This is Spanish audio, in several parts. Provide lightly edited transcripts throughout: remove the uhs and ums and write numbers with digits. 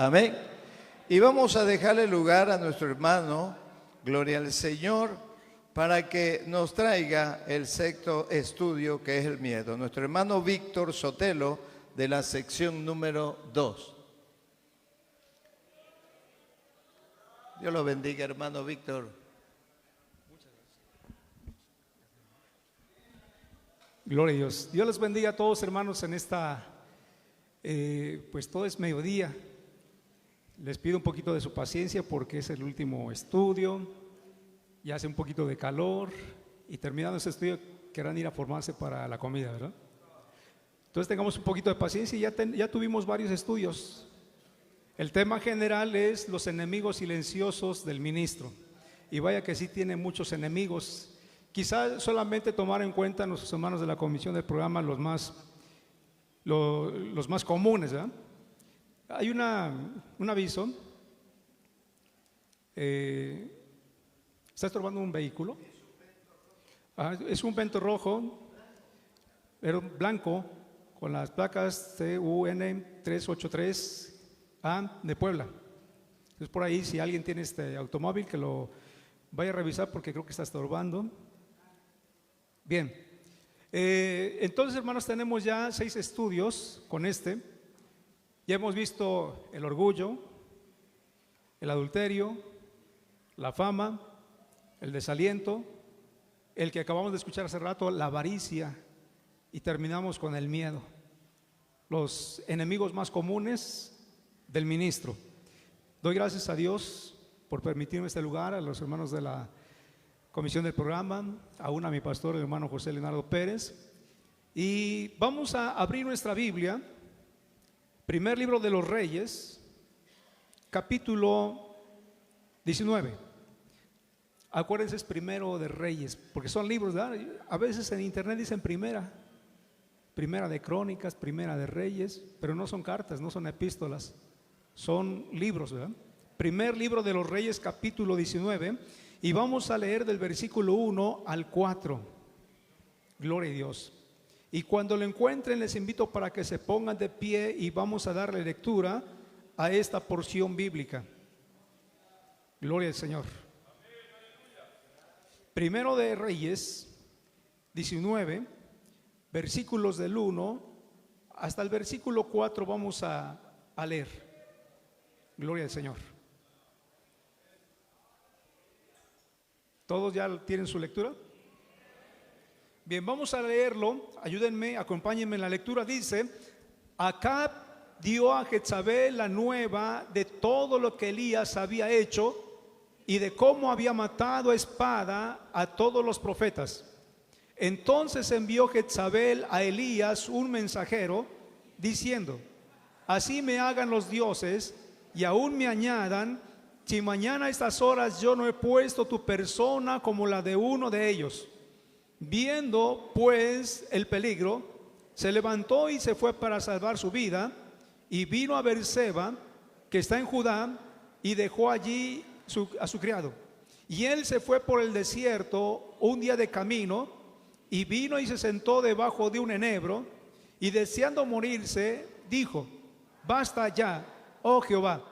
Amén. Y vamos a dejarle lugar a nuestro hermano, gloria al Señor, para que nos traiga el sexto estudio, que es el miedo. Nuestro hermano Víctor Sotelo, de la sección número 2. Dios lo bendiga, hermano Víctor. Gloria a Dios. Dios les bendiga a todos, hermanos, en esta, pues todo es mediodía. Les pido un poquito de su paciencia porque es el último estudio, ya hace un poquito de calor y terminando este estudio querrán ir a formarse para la comida, ¿verdad? Entonces tengamos un poquito de paciencia y ya tuvimos varios estudios. El tema general es los enemigos silenciosos del ministro. Y vaya que sí tiene muchos enemigos. Quizá solamente tomar en cuenta a nuestros hermanos de la comisión del programa los más comunes, ¿verdad? Hay un aviso. ¿Está estorbando un vehículo? Es un Vento rojo, pero blanco, con las placas CUN 383A de Puebla. Entonces por ahí, si alguien tiene este automóvil, que lo vaya a revisar porque creo que está estorbando. Bien, entonces, hermanos, tenemos ya 6 estudios con este. Ya hemos visto el orgullo, el adulterio, la fama, el desaliento, el que acabamos de escuchar hace rato, la avaricia, y terminamos con el miedo. Los enemigos más comunes del ministro. Doy gracias a Dios por permitirme este lugar, a los hermanos de la comisión del programa, aún a mi pastor, el hermano José Leonardo Pérez. Y vamos a abrir nuestra Biblia, primer libro de los Reyes, capítulo 19. Acuérdense, es primero de Reyes, porque son libros, ¿verdad? A veces en internet dicen primera de Crónicas, primera de Reyes, pero no son cartas, no son epístolas, son libros, ¿verdad? Primer libro de los Reyes, capítulo 19, y vamos a leer del versículo 1 al 4. Gloria a Dios. Y cuando lo encuentren, les invito para que se pongan de pie y vamos a darle lectura a esta porción bíblica. Gloria al Señor. Primero de Reyes 19, versículos del 1 hasta el versículo 4 vamos a leer. Gloria al Señor. ¿Todos ya tienen su lectura? Bien, vamos a leerlo. Ayúdenme, acompáñenme en la lectura. Dice: Acab dio a Jezabel la nueva de todo lo que Elías había hecho y de cómo había matado a espada a todos los profetas. Entonces envió Jezabel a Elías un mensajero diciendo: Así me hagan los dioses y aún me añadan, si mañana a estas horas yo no he puesto tu persona como la de uno de ellos. Viendo pues el peligro, se levantó y se fue para salvar su vida, y vino a Beerseba, que está en Judá, y dejó allí a su criado. Y él se fue por el desierto un día de camino, y vino y se sentó debajo de un enebro, y deseando morirse, dijo: Basta ya, oh Jehová,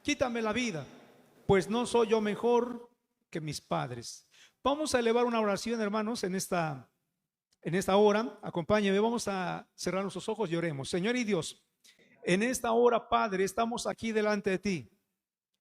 quítame la vida, pues no soy yo mejor que mis padres. Vamos a elevar una oración, hermanos, en esta hora. Acompáñenme, vamos a cerrar nuestros ojos y oremos. Señor y Dios, en esta hora, Padre, estamos aquí delante de ti,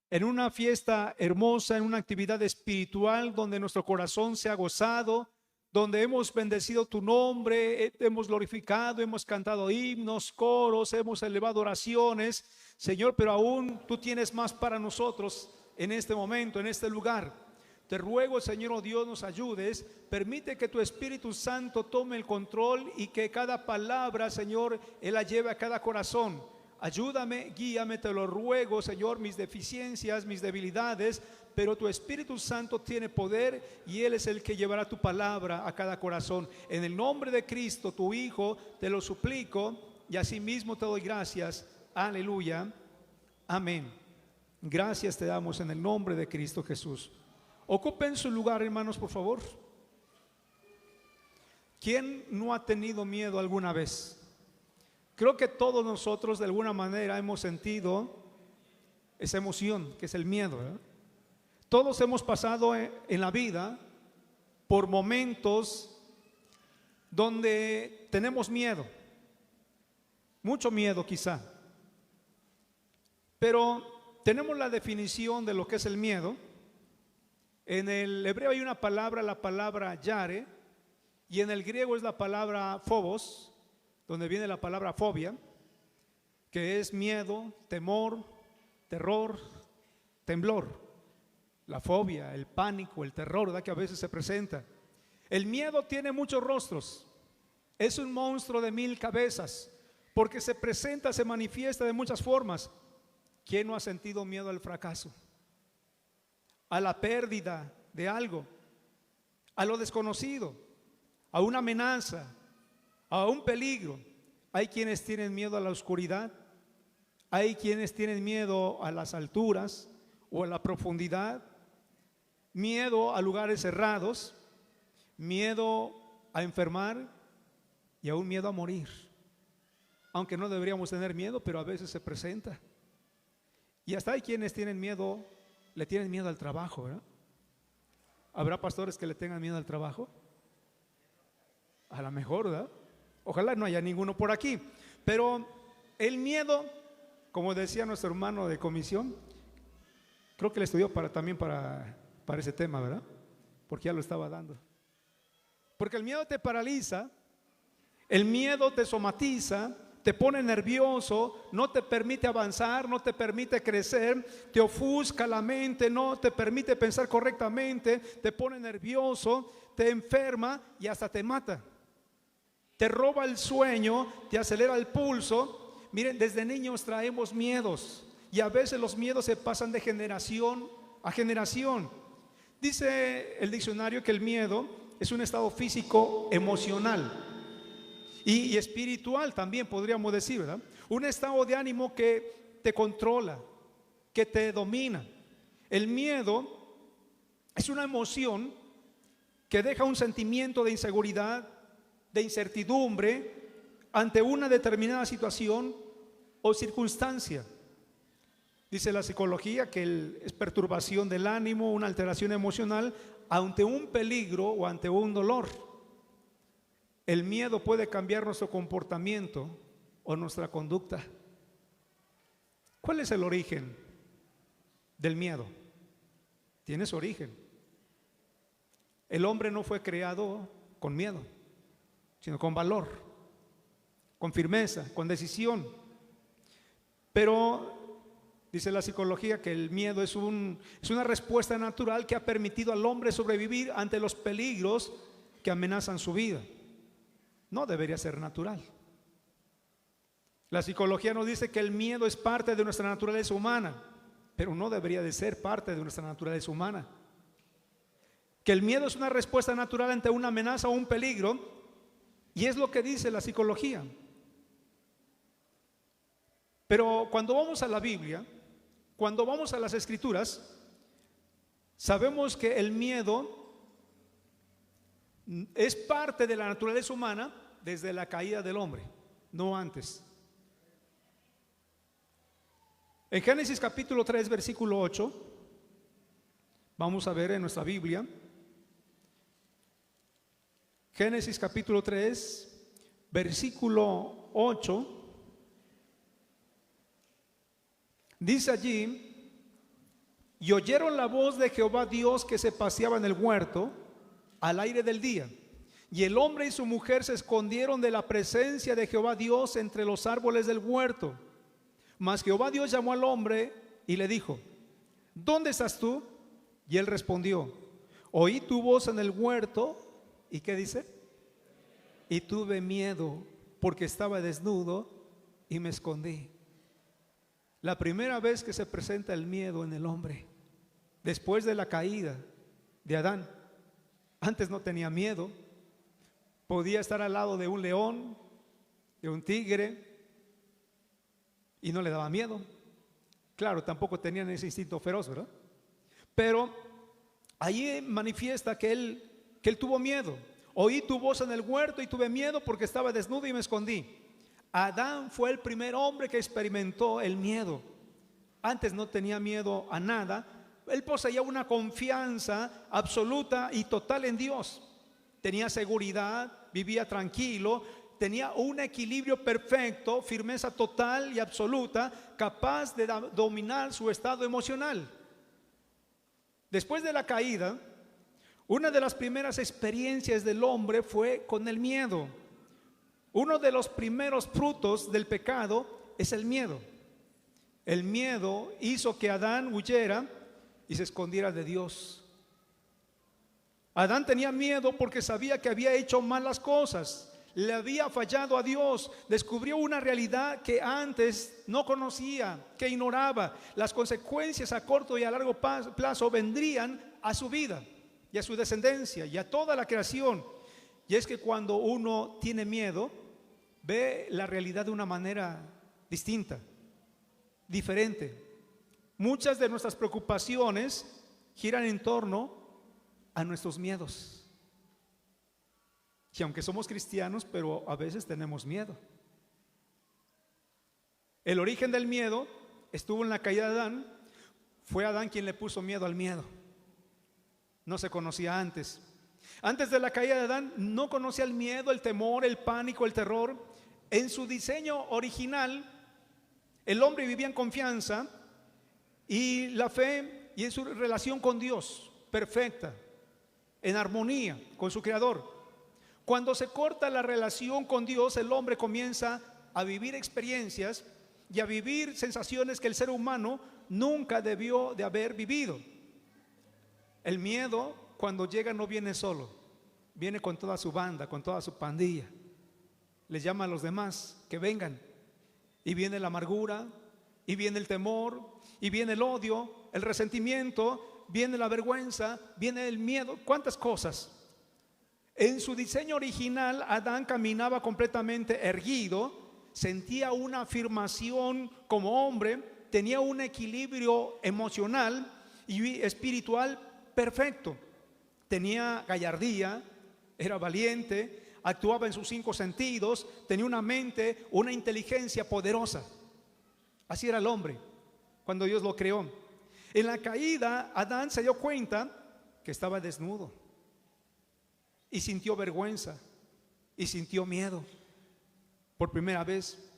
en una fiesta hermosa, en una actividad espiritual donde nuestro corazón se ha gozado, donde hemos bendecido tu nombre, hemos glorificado, hemos cantado himnos, coros, hemos elevado oraciones, Señor, pero aún tú tienes más para nosotros en este momento, en este lugar. Te ruego, Señor, oh Dios, nos ayudes. Permite que tu Espíritu Santo tome el control y que cada palabra, Señor, Él la lleve a cada corazón. Ayúdame, guíame, te lo ruego, Señor, mis deficiencias, mis debilidades, pero tu Espíritu Santo tiene poder y Él es el que llevará tu palabra a cada corazón. En el nombre de Cristo, tu Hijo, te lo suplico y asimismo te doy gracias. Aleluya. Amén. Gracias te damos en el nombre de Cristo Jesús. Ocupen su lugar, hermanos, por favor. ¿Quién no ha tenido miedo alguna vez? Creo que todos nosotros de alguna manera hemos sentido esa emoción que es el miedo, ¿verdad? Todos hemos pasado en la vida por momentos donde tenemos miedo, mucho miedo quizá, pero tenemos la definición de lo que es el miedo. En el hebreo hay una palabra, la palabra yare, y en el griego es la palabra phobos, donde viene la palabra fobia, que es miedo, temor, terror, temblor. La fobia, el pánico, el terror, ¿verdad?, que a veces se presenta. El miedo tiene muchos rostros. Es un monstruo de 1000 cabezas, porque se presenta, se manifiesta de muchas formas. ¿Quién no ha sentido miedo al fracaso? A la pérdida de algo, a lo desconocido, a una amenaza, a un peligro. Hay quienes tienen miedo a la oscuridad, hay quienes tienen miedo a las alturas o a la profundidad, miedo a lugares cerrados, miedo a enfermar y aún miedo a morir. Aunque no deberíamos tener miedo, pero a veces se presenta. Y hasta hay quienes tienen miedo, le tienen miedo al trabajo, ¿verdad? ¿Habrá pastores que le tengan miedo al trabajo? A lo mejor, ¿verdad? Ojalá no haya ninguno por aquí. Pero el miedo, como decía nuestro hermano de comisión, creo que le estudió también para ese tema, ¿verdad? Porque ya lo estaba dando. Porque el miedo te paraliza, el miedo te somatiza, te pone nervioso, no te permite avanzar, no te permite crecer, te ofusca la mente, no te permite pensar correctamente, te pone nervioso, te enferma y hasta te mata. Te roba el sueño, te acelera el pulso. Miren, desde niños traemos miedos y a veces los miedos se pasan de generación a generación. Dice el diccionario que el miedo es un estado físico, emocional y espiritual también podríamos decir, ¿verdad? Un estado de ánimo que te controla, que te domina. El miedo es una emoción que deja un sentimiento de inseguridad, de incertidumbre ante una determinada situación o circunstancia. Dice la psicología que es perturbación del ánimo, una alteración emocional ante un peligro o ante un dolor. El miedo puede cambiar nuestro comportamiento o nuestra conducta. ¿Cuál es el origen del miedo? Tiene su origen. El hombre no fue creado con miedo, sino con valor, con firmeza, con decisión. Pero dice la psicología que el miedo es una respuesta natural que ha permitido al hombre sobrevivir ante los peligros que amenazan su vida. No debería ser natural. La psicología nos dice que el miedo es parte de nuestra naturaleza humana, pero no debería de ser parte de nuestra naturaleza humana. Que el miedo es una respuesta natural ante una amenaza o un peligro, y es lo que dice la psicología. Pero cuando vamos a la Biblia, cuando vamos a las Escrituras, sabemos que el miedo es parte de la naturaleza humana desde la caída del hombre, no antes. En Génesis capítulo 3, versículo 8, vamos a ver en nuestra Biblia, Génesis capítulo 3, versículo 8, dice allí: y oyeron la voz de Jehová Dios que se paseaba en el huerto al aire del día, y el hombre y su mujer se escondieron de la presencia de Jehová Dios entre los árboles del huerto. Mas Jehová Dios llamó al hombre y le dijo: ¿dónde estás tú? Y él respondió: oí tu voz en el huerto. ¿Y qué dice? Y tuve miedo porque estaba desnudo y me escondí. La primera vez que se presenta el miedo en el hombre, después de la caída de Adán. Antes no tenía miedo, podía estar al lado de un león, de un tigre, y no le daba miedo. Claro, tampoco tenían ese instinto feroz, ¿verdad? Pero allí manifiesta que él tuvo miedo. Oí tu voz en el huerto y tuve miedo porque estaba desnudo y me escondí. Adán fue el primer hombre que experimentó el miedo. Antes no tenía miedo a nada. Él poseía una confianza absoluta y total en Dios. Tenía seguridad, vivía tranquilo, tenía un equilibrio perfecto, firmeza total y absoluta, capaz de dominar su estado emocional. Después de la caída, una de las primeras experiencias del hombre fue con el miedo. Uno de los primeros frutos del pecado es el miedo. El miedo hizo que Adán huyera y se escondiera de Dios. Adán tenía miedo porque sabía que había hecho malas cosas, le había fallado a Dios, descubrió una realidad que antes no conocía, que ignoraba. Las consecuencias a corto y a largo plazo vendrían a su vida y a su descendencia y a toda la creación. Y es que cuando uno tiene miedo, ve la realidad de una manera distinta, diferente. Muchas de nuestras preocupaciones giran en torno a nuestros miedos. Y aunque somos cristianos, pero a veces tenemos miedo. El origen del miedo estuvo en la caída de Adán. Fue Adán quien le puso miedo al miedo. No se conocía antes. Antes de la caída de Adán no conocía el miedo, el temor, el pánico, el terror. En su diseño original, el hombre vivía en confianza y la fe y en su relación con Dios, perfecta, en armonía con su Creador. Cuando se corta la relación con Dios, el hombre comienza a vivir experiencias y a vivir sensaciones que el ser humano nunca debió de haber vivido. El miedo, cuando llega, no viene solo, viene con toda su banda, con toda su pandilla. Les llama a los demás que vengan. Y viene la amargura, y viene el temor, y viene el odio, el resentimiento, viene la vergüenza, viene el miedo, cuántas cosas. En su diseño original, Adán caminaba completamente erguido, sentía una afirmación como hombre, tenía un equilibrio emocional y espiritual perfecto. Tenía gallardía, era valiente, actuaba en sus 5 sentidos, tenía una mente, una inteligencia poderosa. Así era el hombre cuando Dios lo creó. En la caída, Adán se dio cuenta que estaba desnudo. Y sintió vergüenza y sintió miedo por primera vez.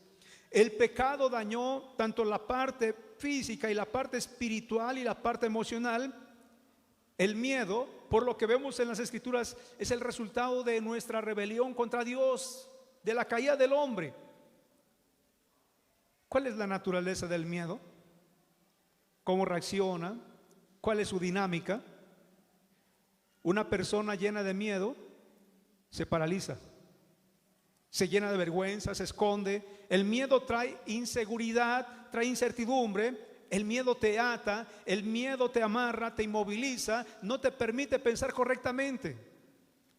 El pecado dañó tanto la parte física y la parte espiritual y la parte emocional. El miedo, por lo que vemos en las Escrituras, es el resultado de nuestra rebelión contra Dios, de la caída del hombre. ¿Cuál es la naturaleza del miedo? ¿Cómo reacciona? ¿Cuál es su dinámica? Una persona llena de miedo se paraliza, se llena de vergüenza, se esconde. El miedo trae inseguridad, trae incertidumbre. El miedo te ata, el miedo te amarra, te inmoviliza, no te permite pensar correctamente.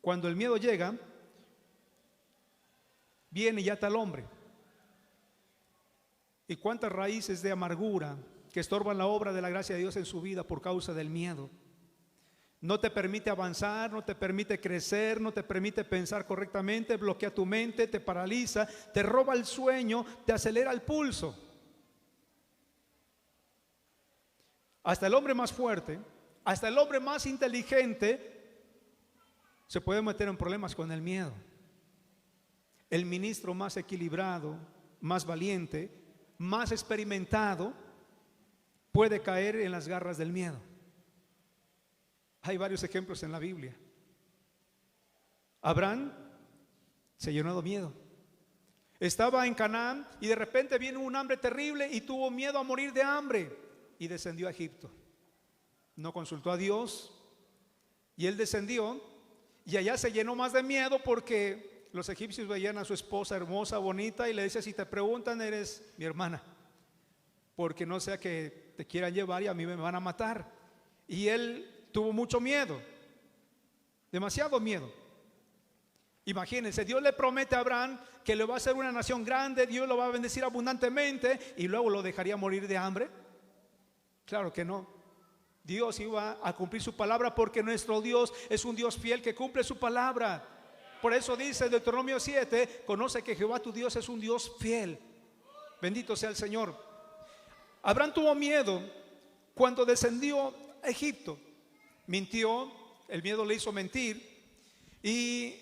Cuando el miedo llega, viene y ata al hombre. ¿Y cuántas raíces de amargura que estorban la obra de la gracia de Dios en su vida por causa del miedo? No te permite avanzar, no te permite crecer, no te permite pensar correctamente, bloquea tu mente, te paraliza, te roba el sueño, te acelera el pulso. Hasta el hombre más fuerte, hasta el hombre más inteligente se puede meter en problemas con el miedo. El ministro más equilibrado, más valiente, más experimentado puede caer en las garras del miedo. Hay varios ejemplos en la Biblia. Abraham se llenó de miedo. Estaba en Canaán y de repente vino un hambre terrible y tuvo miedo a morir de hambre y descendió a Egipto. No consultó a Dios y él descendió y allá se llenó más de miedo porque los egipcios veían a su esposa hermosa, bonita y le decía: si te preguntan, eres mi hermana, porque no sea que te quieran llevar y a mí me van a matar. Y él tuvo mucho miedo, demasiado miedo. Imagínense, Dios le promete a Abraham que le va a hacer una nación grande, Dios lo va a bendecir abundantemente y luego lo dejaría morir de hambre. Claro que no. Dios iba a cumplir su palabra porque nuestro Dios es un Dios fiel que cumple su palabra. Por eso dice Deuteronomio 7: conoce que Jehová tu Dios es un Dios fiel. Bendito sea el Señor. Abraham tuvo miedo cuando descendió a Egipto. Mintió, el miedo le hizo mentir. Y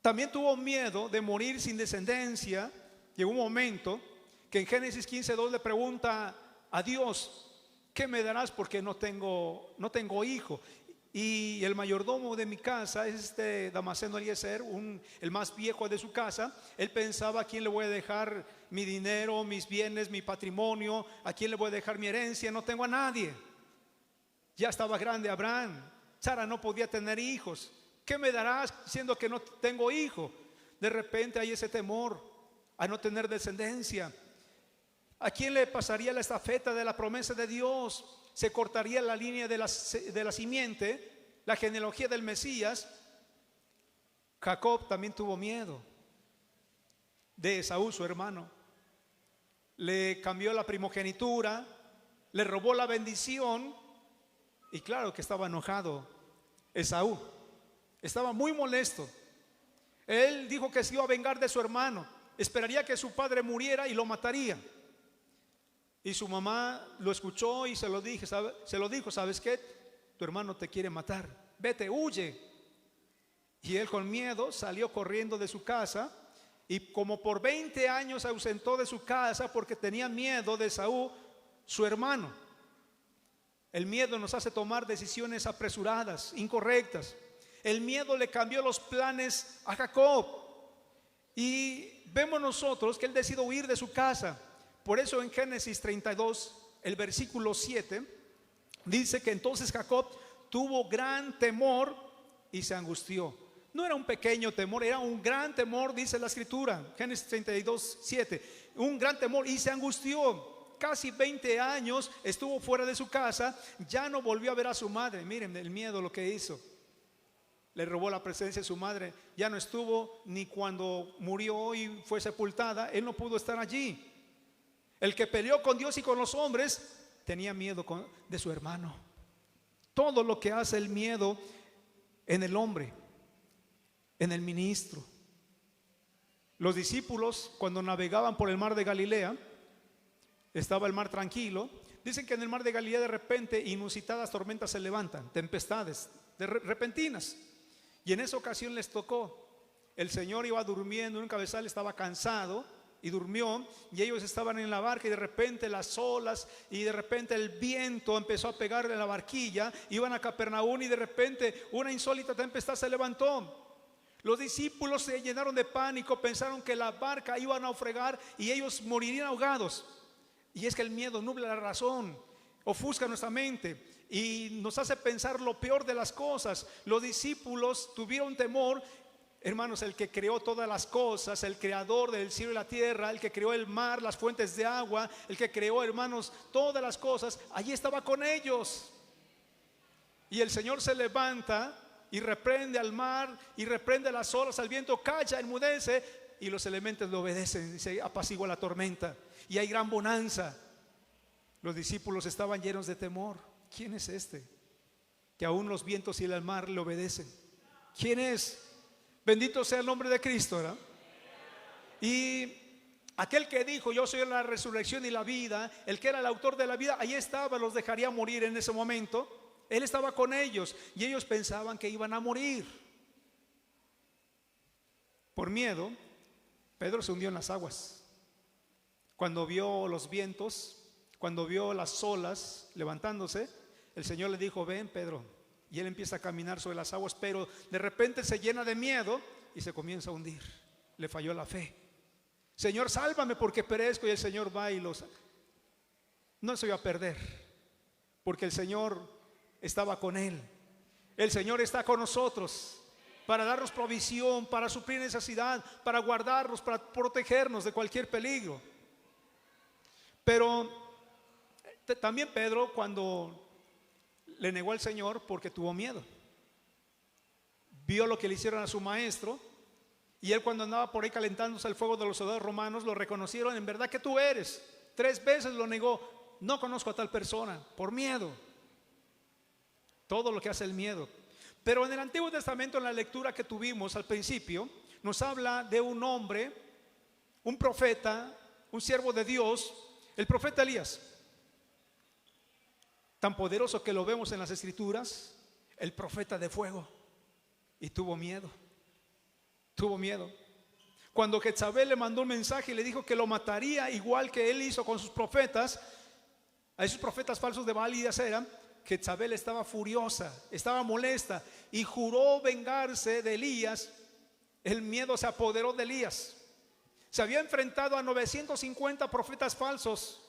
también tuvo miedo de morir sin descendencia. Llegó un momento que en Génesis 15:2 le pregunta a Dios: ¿qué me darás? Porque no tengo hijo. Y el mayordomo de mi casa es Damaseno Eliezer, el más viejo de su casa. Él pensaba: ¿a quién le voy a dejar mi dinero, mis bienes, mi patrimonio? ¿A quién le voy a dejar mi herencia? No tengo a nadie. Ya estaba grande Abraham. Sara no podía tener hijos. ¿Qué me darás siendo que no tengo hijo? De repente hay ese temor a no tener descendencia. ¿A quién le pasaría la estafeta de la promesa de Dios? Se cortaría la línea de la simiente, la genealogía del Mesías. Jacob también tuvo miedo de Esaú, su hermano. Le cambió la primogenitura, le robó la bendición, y claro que estaba enojado Esaú. Estaba muy molesto. Él dijo que se iba a vengar de su hermano. Esperaría que su padre muriera y lo mataría. Y su mamá lo escuchó y se lo dijo: ¿sabes qué? Tu hermano te quiere matar. Vete, huye. Y él, con miedo, salió corriendo de su casa. Y como por 20 años se ausentó de su casa porque tenía miedo de Esaú, su hermano. El miedo nos hace tomar decisiones apresuradas, incorrectas. El miedo le cambió los planes a Jacob. Y vemos nosotros que él decidió huir de su casa. Por eso en Génesis 32, el versículo 7, dice que entonces Jacob tuvo gran temor y se angustió. No era un pequeño temor, era un gran temor, dice la escritura. Génesis 32, 7. Un gran temor y se angustió. Casi 20 años estuvo fuera de su casa. Ya no volvió a ver a su madre. Miren el miedo, lo que hizo. Le robó la presencia de su madre. Ya no estuvo ni cuando murió y fue sepultada. Él no pudo estar allí. El que peleó con Dios y con los hombres tenía miedo de su hermano. Todo lo que hace el miedo en el hombre, en el ministro. Los discípulos, cuando navegaban por el mar de Galilea, estaba el mar tranquilo. Dicen que en el mar de Galilea de repente inusitadas tormentas se levantan, tempestades repentinas. Y en esa ocasión les tocó. El Señor iba durmiendo en un cabezal, estaba cansado y durmió, y ellos estaban en la barca y de repente las olas y de repente el viento empezó a pegarle a la barquilla. Iban a Capernaum y de repente una insólita tempestad se levantó. Los discípulos se llenaron de pánico, pensaron que la barca iba a naufragar y ellos morirían ahogados. Y es que el miedo nubla la razón, ofusca nuestra mente y nos hace pensar lo peor de las cosas. Los discípulos tuvieron temor. Hermanos, el que creó todas las cosas, el creador del cielo y la tierra, el que creó el mar, las fuentes de agua, el que creó, hermanos, todas las cosas, allí estaba con ellos. Y el Señor se levanta y reprende al mar y reprende las olas, al viento, calla, enmudece, y los elementos le obedecen y se apacigua la tormenta y hay gran bonanza. Los discípulos estaban llenos de temor. ¿Quién es este que aún los vientos y el mar le obedecen? ¿Quién es? Bendito sea el nombre de Cristo, ¿verdad? Y aquel que dijo: yo soy la resurrección y la vida, el que era el autor de la vida, ahí estaba, los dejaría morir en ese momento. Él estaba con ellos y ellos pensaban que iban a morir. Por miedo, Pedro se hundió en las aguas. Cuando vio los vientos, cuando vio las olas levantándose, el Señor le dijo: ven, Pedro. Y él empieza a caminar sobre las aguas, pero de repente se llena de miedo y se comienza a hundir. Le falló la fe. Señor, sálvame porque perezco. Y el Señor va y no se iba a perder, porque el Señor estaba con él. El Señor está con nosotros para darnos provisión, para suplir necesidad, para guardarnos, para protegernos de cualquier peligro. Pero también Pedro, cuando le negó al Señor, porque tuvo miedo, vio lo que le hicieron a su maestro, y él, cuando andaba por ahí calentándose al fuego de los soldados romanos, lo reconocieron: en verdad que tú eres. 3 veces lo negó: no conozco a tal persona, por miedo. Todo lo que hace el miedo. Pero en el Antiguo Testamento, en la lectura que tuvimos al principio, nos habla de un hombre, un profeta, un siervo de Dios, el profeta Elías. tan poderoso que lo vemos en las Escrituras, el profeta de fuego, y tuvo miedo. Tuvo miedo. Cuando Jezabel le mandó un mensaje y le dijo que lo mataría igual que él hizo con sus profetas, a esos profetas falsos de Baal y de Acera, Jezabel estaba furiosa, estaba molesta y juró vengarse de Elías. El miedo se apoderó de Elías. Se había enfrentado a 950 profetas falsos.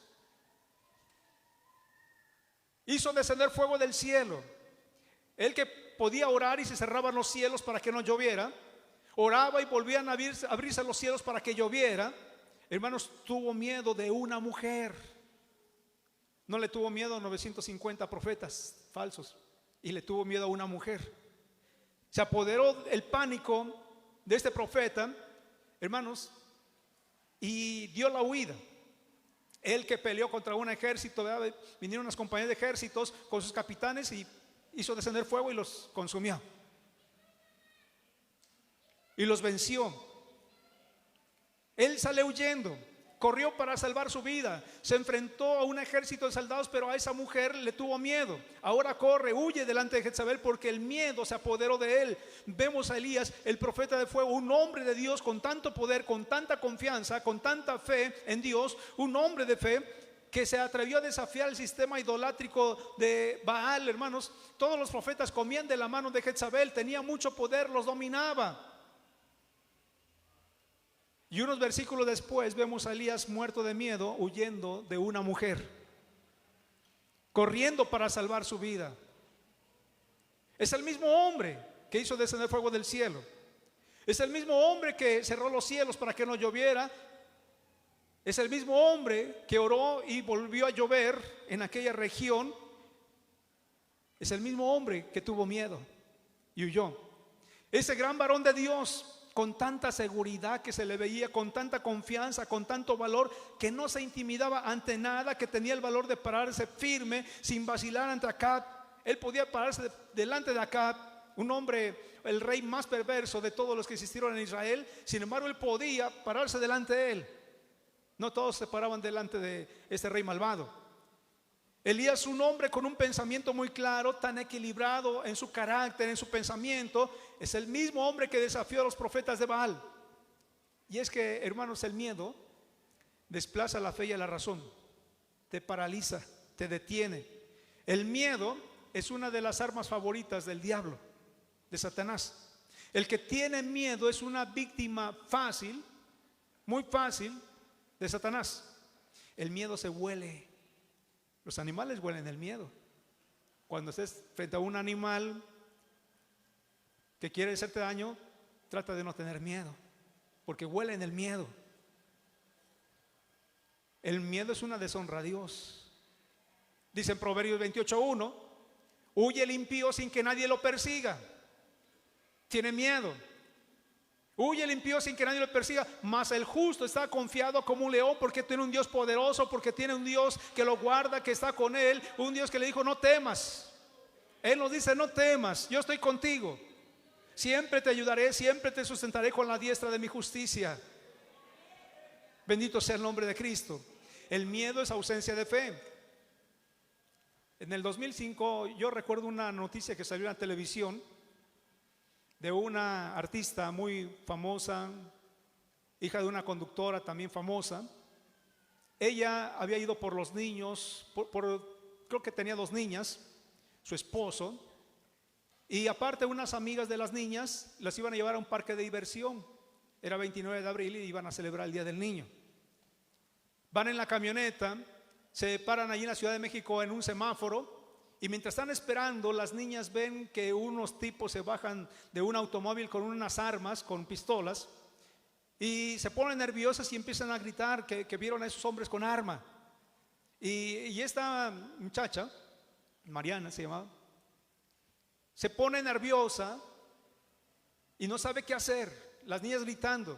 Hizo descender fuego del cielo. Él que podía orar y se cerraban los cielos para que no lloviera, oraba y volvían a abrirse los cielos para que lloviera. Hermanos, tuvo miedo de una mujer. No le tuvo miedo a 950 profetas falsos, y le tuvo miedo a una mujer. Se apoderó el pánico de este profeta, hermanos, y dio la huida. Él que peleó contra un ejército, ¿verdad? Vinieron unas compañías de ejércitos con sus capitanes y hizo descender fuego y los consumió. Y los venció. Él sale huyendo, corrió para salvar su vida, se enfrentó a un ejército de soldados, pero a esa mujer le tuvo miedo. Ahora corre, huye delante de Jezabel porque el miedo se apoderó de él. Vemos a Elías, el profeta de fuego, un hombre de Dios con tanto poder, con tanta confianza, con tanta fe en Dios, un hombre de fe que se atrevió a desafiar el sistema idolátrico de Baal. Hermanos, todos los profetas comían de la mano de Jezabel, tenía mucho poder, los dominaba. Y unos versículos después vemos a Elías muerto de miedo, huyendo de una mujer, corriendo para salvar su vida. Es el mismo hombre que hizo descender fuego del cielo. Es el mismo hombre que cerró los cielos para que no lloviera. Es el mismo hombre que oró y volvió a llover en aquella región. Es el mismo hombre que tuvo miedo y huyó. Ese gran varón de Dios, con tanta seguridad que se le veía, con tanta confianza, con tanto valor, que no se intimidaba ante nada, que tenía el valor de pararse firme, sin vacilar ante Acab. Él podía pararse delante de Acab, un hombre, el rey más perverso de todos los que existieron en Israel. Sin embargo, él podía pararse delante de él. No todos se paraban delante de este rey malvado. Elías, un hombre con un pensamiento muy claro, tan equilibrado en su carácter, en su pensamiento, es el mismo hombre que desafió a los profetas de Baal. Y es que, hermanos, el miedo desplaza la fe y la razón, te paraliza, te detiene. El miedo es una de las armas favoritas del diablo, de Satanás. El que tiene miedo es una víctima fácil, muy fácil, de Satanás. El miedo se huele. Los animales huelen el miedo. Cuando estés frente a un animal que quiere hacerte daño, trata de no tener miedo, porque huelen el miedo. El miedo es una deshonra a Dios. Dice en Proverbios 28:1, huye el impío sin que nadie lo persiga. Tiene miedo. Huye el impío sin que nadie lo persiga, mas el justo está confiado como un león, porque tiene un Dios poderoso, porque tiene un Dios que lo guarda, que está con él, un Dios que le dijo no temas. Él nos dice no temas, yo estoy contigo, siempre te ayudaré, siempre te sustentaré con la diestra de mi justicia. Bendito sea el nombre de Cristo. El miedo es ausencia de fe. En el 2005 yo recuerdo una noticia que salió en la televisión de una artista muy famosa, hija de una conductora también famosa. Ella había ido por los niños, creo que tenía 2 niñas, su esposo, y aparte unas amigas de las niñas las iban a llevar a un parque de diversión. Era 29 de abril y iban a celebrar el Día del Niño. Van en la camioneta, se paran allí en la Ciudad de México en un semáforo. Y mientras están esperando, las niñas ven que unos tipos se bajan de un automóvil con unas armas, con pistolas, y se ponen nerviosas y empiezan a gritar que vieron a esos hombres con arma. Y esta muchacha, Mariana se llamaba, se pone nerviosa y no sabe qué hacer. Las niñas gritando.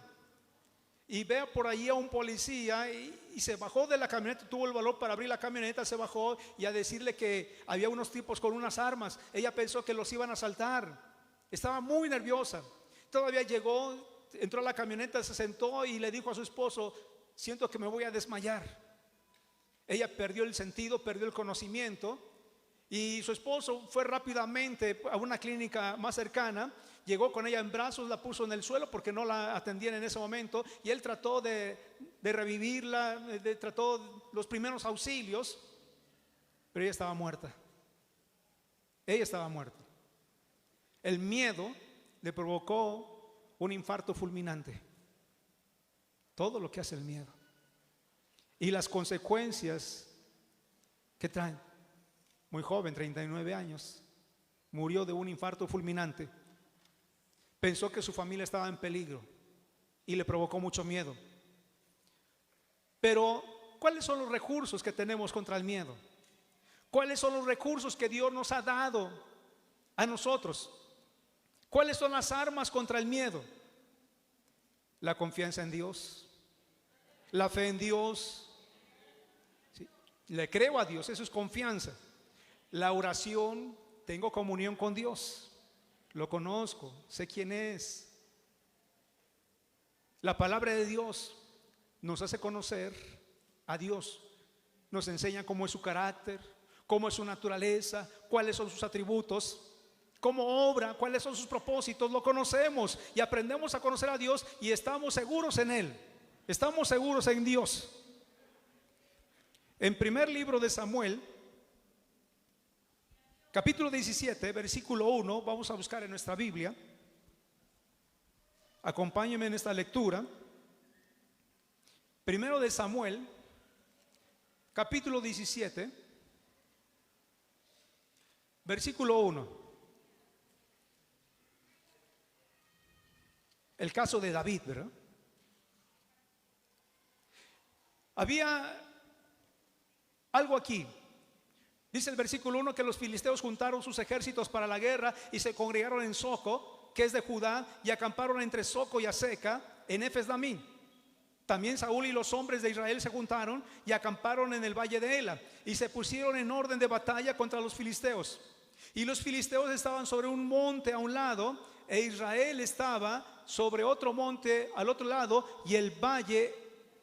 Y ve por ahí a un policía y se bajó de la camioneta, tuvo el valor para abrir la camioneta, se bajó y a decirle que había unos tipos con unas armas. Ella pensó que los iban a asaltar, estaba muy nerviosa. Todavía llegó, entró a la camioneta, se sentó y le dijo a su esposo, siento que me voy a desmayar. Ella perdió el sentido, perdió el conocimiento Y su esposo fue rápidamente a una clínica más cercana, llegó con ella en brazos, la puso en el suelo porque no la atendían en ese momento, y él trató de revivirla, trató los primeros auxilios, pero ella estaba muerta. Ella estaba muerta. El miedo le provocó un infarto fulminante. Todo lo que hace el miedo y las consecuencias que traen. Muy joven, 39 años, murió de un infarto fulminante. Pensó que su familia estaba en peligro y le provocó mucho miedo. Pero, ¿cuáles son los recursos que tenemos contra el miedo? ¿Cuáles son los recursos que Dios nos ha dado a nosotros? ¿Cuáles son las armas contra el miedo? La confianza en Dios, la fe en Dios. ¿Sí? Le creo a Dios, eso es confianza. La oración, tengo comunión con Dios, lo conozco, sé quién es. La palabra de Dios nos hace conocer a Dios, nos enseña cómo es su carácter, cómo es su naturaleza, cuáles son sus atributos, cómo obra, cuáles son sus propósitos. Lo conocemos y aprendemos a conocer a Dios y estamos seguros en Él, estamos seguros en Dios. En primer libro de Samuel, capítulo 17, versículo 1, vamos a buscar en nuestra Biblia. Acompáñenme en esta lectura. Primero de Samuel, capítulo 17, versículo 1. El caso de David, ¿verdad? Había algo aquí. Dice el versículo 1 que los filisteos juntaron sus ejércitos para la guerra y se congregaron en Soco, que es de Judá, y acamparon entre Soco y Aseca en Efes-Damín. También Saúl y los hombres de Israel se juntaron y acamparon en el valle de Ela y se pusieron en orden de batalla contra los filisteos. Y los filisteos estaban sobre un monte a un lado e Israel estaba sobre otro monte al otro lado y el valle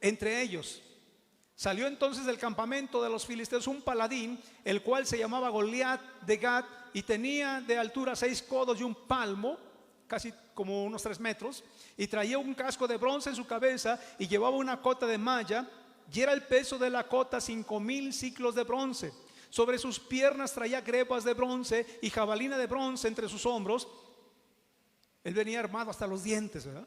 entre ellos. Salió entonces del campamento de los filisteos un paladín, el cual se llamaba Goliat de Gat, y tenía de altura 6 codos y un palmo, casi como unos 3 metros, y traía un casco de bronce en su cabeza y llevaba una cota de malla, y era el peso de la cota 5,000 siclos de bronce. Sobre sus piernas traía grebas de bronce y jabalina de bronce entre sus hombros. Él venía armado hasta los dientes, ¿verdad?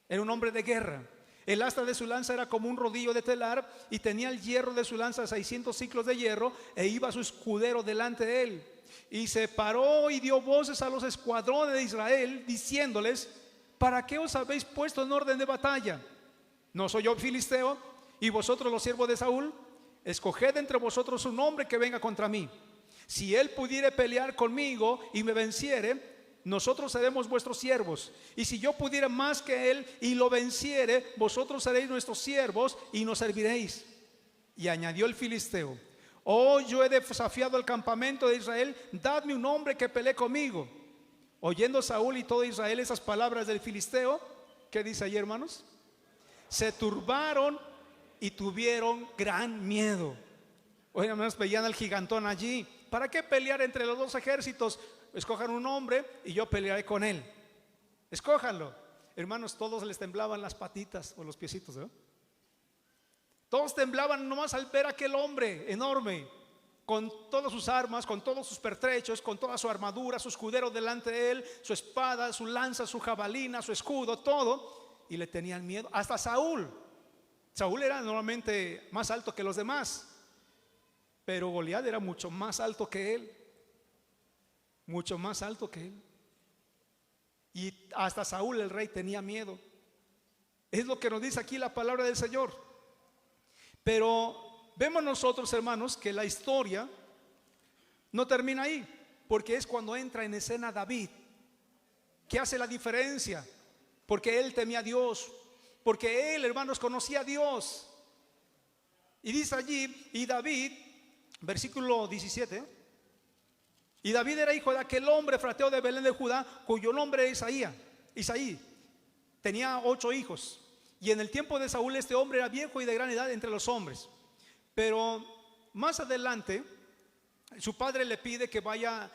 Era un hombre de guerra. El asta de su lanza era como un rodillo de telar y tenía el hierro de su lanza 600 siclos de hierro, e iba su escudero delante de él. Y se paró y dio voces a los escuadrones de Israel diciéndoles: ¿para qué os habéis puesto en orden de batalla? ¿No soy yo filisteo y vosotros los siervos de Saúl? Escoged entre vosotros un hombre que venga contra mí. Si él pudiere pelear conmigo y me venciere, nosotros seremos vuestros siervos. Y si yo pudiera más que él y lo venciere, vosotros seréis nuestros siervos y nos serviréis. Y añadió el filisteo: oh, yo he desafiado al campamento de Israel, dadme un hombre que pelee conmigo. Oyendo Saúl y todo Israel esas palabras del filisteo, ¿qué dice ahí, hermanos? Se turbaron y tuvieron gran miedo. Oigan, hermanos, veían al gigantón allí. ¿Para qué pelear entre los dos ejércitos? Escojan un hombre y yo pelearé con él. Escójanlo. Hermanos, todos les temblaban las patitas o los piecitos, ¿eh? Todos temblaban nomás al ver a aquel hombre enorme, con todas sus armas, con todos sus pertrechos, con toda su armadura, su escudero delante de él, su espada, su lanza, su jabalina, su escudo, todo. Y le tenían miedo. Hasta Saúl. Saúl era normalmente más alto que los demás, pero Goliat era mucho más alto que él. Mucho más alto que él. Y hasta Saúl el rey tenía miedo. Es lo que nos dice aquí la palabra del Señor. Pero vemos nosotros, hermanos, que la historia no termina ahí, porque es cuando entra en escena David que hace la diferencia, porque él temía a Dios, porque él, hermanos, conocía a Dios. Y dice allí, y David, versículo 17, y David era hijo de aquel hombre frateo de Belén de Judá, cuyo nombre es Isaí. Tenía 8 hijos. Y en el tiempo de Saúl este hombre era viejo y de gran edad entre los hombres. Pero más adelante su padre le pide que vaya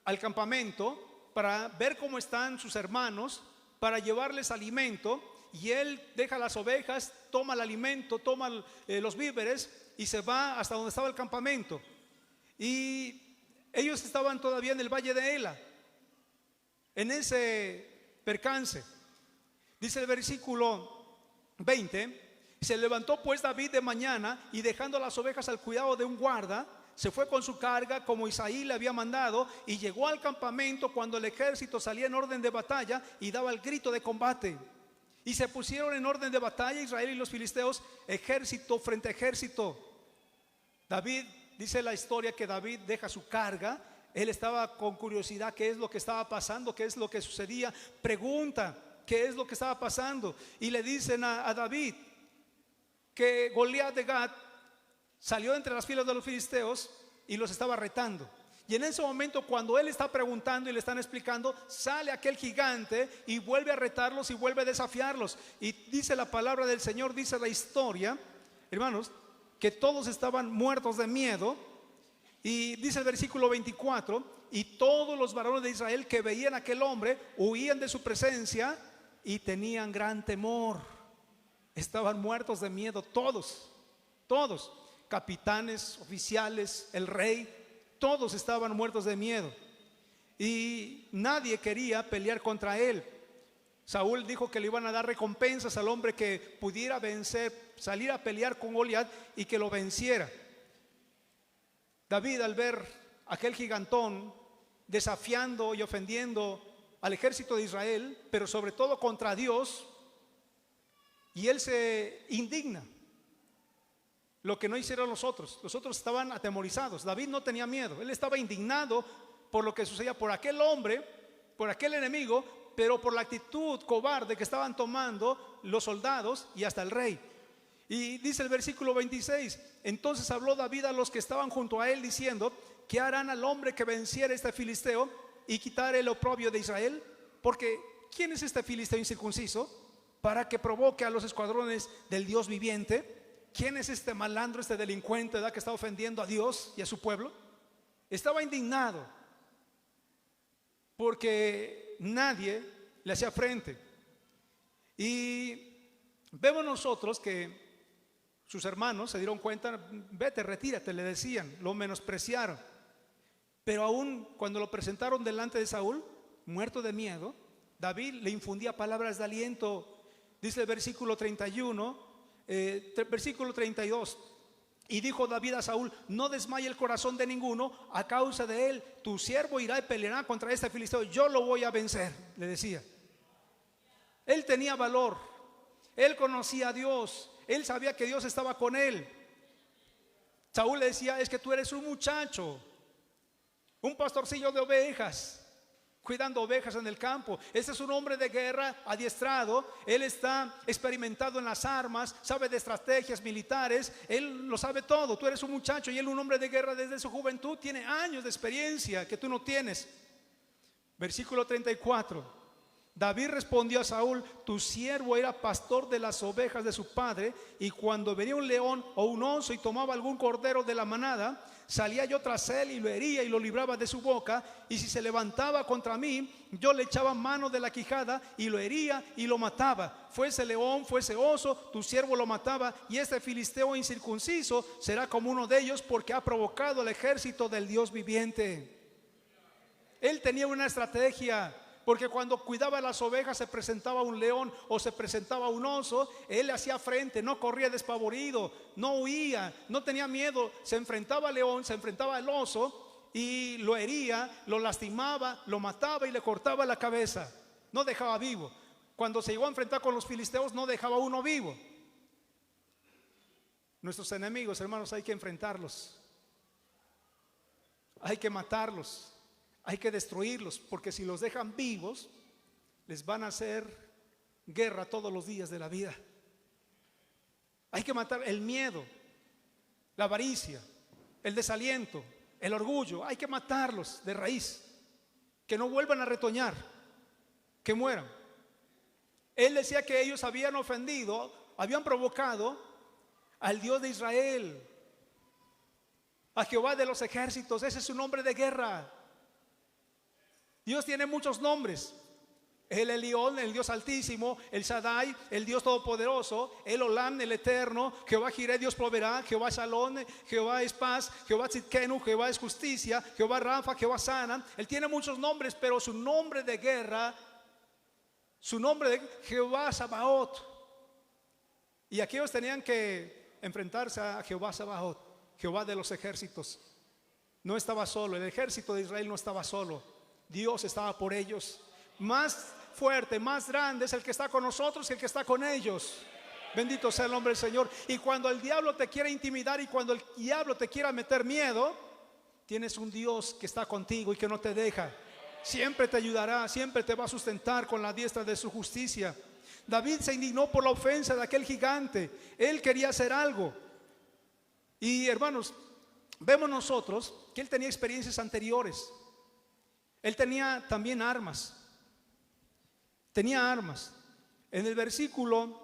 al campamento para ver cómo están sus hermanos, para llevarles alimento, y él deja las ovejas, toma el alimento, toma los víveres y se va hasta donde estaba el campamento. Y ellos estaban todavía en el valle de Ela, en ese percance. Dice el versículo 20: se levantó pues David de mañana y dejando las ovejas al cuidado de un guarda, se fue con su carga como Isaí le había mandado, y llegó al campamento cuando el ejército salía en orden de batalla y daba el grito de combate. Y se pusieron en orden de batalla Israel y los filisteos, ejército frente a ejército. David, dice la historia que David deja su carga. Él estaba con curiosidad qué es lo que estaba pasando, qué es lo que sucedía. Pregunta qué es lo que estaba pasando, y le dicen a David que Goliat de Gat salió entre las filas de los filisteos y los estaba retando. Y en ese momento, cuando él está preguntando y le están explicando, sale aquel gigante y vuelve a retarlos y vuelve a desafiarlos. Y dice la palabra del Señor, dice la historia, hermanos, que todos estaban muertos de miedo. Y dice el versículo 24: y todos los varones de Israel que veían a aquel hombre huían de su presencia y tenían gran temor. Estaban muertos de miedo todos, capitanes, oficiales, el rey, todos estaban muertos de miedo. Y nadie quería pelear contra él. Saúl dijo que le iban a dar recompensas al hombre que pudiera vencer, salir a pelear con Goliat y que lo venciera. David, al ver aquel gigantón desafiando y ofendiendo al ejército de Israel, pero sobre todo contra Dios, y él se indigna. Lo que no hicieron los otros estaban atemorizados. David no tenía miedo, él estaba indignado por lo que sucedía, por aquel hombre, por aquel enemigo, pero por la actitud cobarde que estaban tomando los soldados y hasta el rey. Y dice el versículo 26: entonces habló David a los que estaban junto a él diciendo: ¿qué harán al hombre que venciere este filisteo y quitare el oprobio de Israel? Porque ¿quién es este filisteo incircunciso para que provoque a los escuadrones del Dios viviente? ¿Quién es este malandro, este delincuente, ¿verdad?, que está ofendiendo a Dios y a su pueblo? Estaba indignado porque nadie le hacía frente. Y vemos nosotros que sus hermanos se dieron cuenta: vete, retírate, le decían, lo menospreciaron. Pero aún cuando lo presentaron delante de Saúl, muerto de miedo, David le infundía palabras de aliento. Dice el versículo 31, versículo 32: y dijo David a Saúl: no desmaye el corazón de ninguno a causa de él, tu siervo irá y peleará contra este filisteo, yo lo voy a vencer, le decía. Él tenía valor, él conocía a Dios, él sabía que Dios estaba con él. Saúl le decía: es que tú eres un muchacho, un pastorcillo de ovejas, cuidando ovejas en el campo. Este es un hombre de guerra adiestrado, él está experimentado en las armas, sabe de estrategias militares, él lo sabe todo. Tú eres un muchacho y él un hombre de guerra desde su juventud, tiene años de experiencia que tú no tienes. Versículo 34: David respondió a Saúl: tu siervo era pastor de las ovejas de su padre, y cuando venía un león o un oso y tomaba algún cordero de la manada, salía yo tras él y lo hería y lo libraba de su boca, y si se levantaba contra mí, yo le echaba mano de la quijada y lo hería y lo mataba. Fuese león, fuese oso, tu siervo lo mataba, y este filisteo incircunciso será como uno de ellos, porque ha provocado al ejército del Dios viviente. Él tenía una estrategia, porque cuando cuidaba las ovejas se presentaba un león o se presentaba un oso, él le hacía frente, no corría despavorido, no huía, no tenía miedo, se enfrentaba al león, se enfrentaba al oso y lo hería, lo lastimaba, lo mataba y le cortaba la cabeza, no dejaba vivo. Cuando se llegó a enfrentar con los filisteos no dejaba uno vivo. Nuestros enemigos, hermanos, hay que enfrentarlos, hay que matarlos, hay que destruirlos, porque si los dejan vivos, les van a hacer guerra todos los días de la vida. Hay que matar el miedo, la avaricia, el desaliento, el orgullo. Hay que matarlos de raíz, que no vuelvan a retoñar, que mueran. Él decía que ellos habían ofendido, habían provocado al Dios de Israel, a Jehová de los ejércitos. Ese es su nombre de guerra. Dios tiene muchos nombres. El Elión, el Dios altísimo, el Shaddai, el Dios todopoderoso, el Olam, el eterno, Jehová Jireh, Dios proveerá, Jehová Shalom, Jehová es paz, Jehová Tzidkenu, Jehová es justicia, Jehová Rafa, Jehová sana. Él tiene muchos nombres, pero su nombre de guerra, su nombre de Jehová Sabaoth. Y aquellos tenían que enfrentarse a Jehová Sabaoth, Jehová de los ejércitos. No estaba solo, el ejército de Israel no estaba solo, Dios estaba por ellos. Más fuerte, más grande es el que está con nosotros que el que está con ellos. Bendito sea el nombre del Señor. Y cuando el diablo te quiera intimidar y cuando el diablo te quiera meter miedo, tienes un Dios que está contigo y que no te deja. Siempre te ayudará, siempre te va a sustentar con la diestra de su justicia. David se indignó por la ofensa de aquel gigante. Él quería hacer algo. Y hermanos, vemos nosotros que él tenía experiencias anteriores. Él tenía también armas. Tenía armas. En el versículo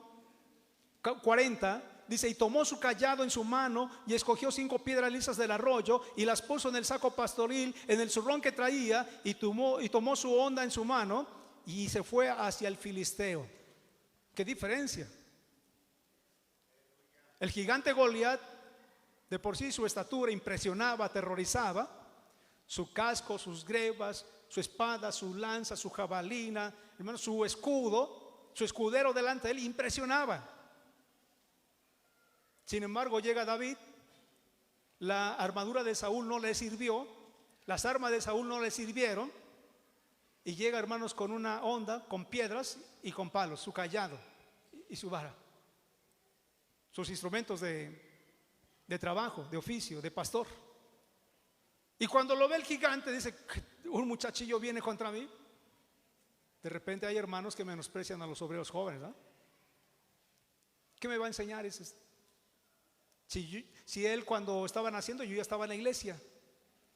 40 dice: y tomó su cayado en su mano y escogió 5 piedras lisas del arroyo y las puso en el saco pastoril, en el zurrón que traía, y tomó su honda en su mano y se fue hacia el filisteo. ¿Qué diferencia? El gigante Goliat, de por sí su estatura impresionaba, aterrorizaba. Su casco, sus grebas, su espada, su lanza, su jabalina, hermano, su escudo, su escudero delante de él impresionaba. Sin embargo, llega David, la armadura de Saúl no le sirvió, las armas de Saúl no le sirvieron, y llega, hermanos, con una honda, con piedras y con palos, su cayado y su vara, sus instrumentos de trabajo, de oficio, de pastor. Y cuando lo ve el gigante, dice: un muchachillo viene contra mí. De repente hay hermanos que menosprecian a los obreros jóvenes, ¿no? ¿Qué me va a enseñar ese? Si él, cuando estaba naciendo, yo ya estaba en la iglesia.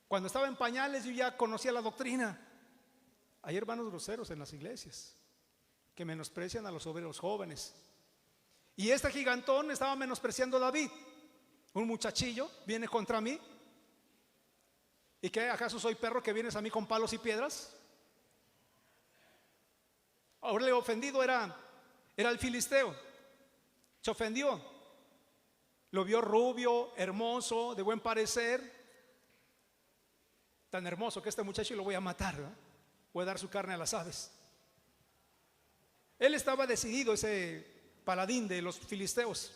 Cuando estaba en pañales, yo ya conocía la doctrina. Hay hermanos groseros en las iglesias que menosprecian a los obreros jóvenes. Y este gigantón estaba menospreciando a David. Un muchachillo viene contra mí. ¿Y qué? ¿Acaso soy perro que vienes a mí con palos y piedras? Ahora el ofendido era el filisteo. Se ofendió. Lo vio rubio, hermoso, de buen parecer. Tan hermoso que este muchacho lo voy a matar, ¿no? Voy a dar su carne a las aves. Él estaba decidido, ese paladín de los filisteos.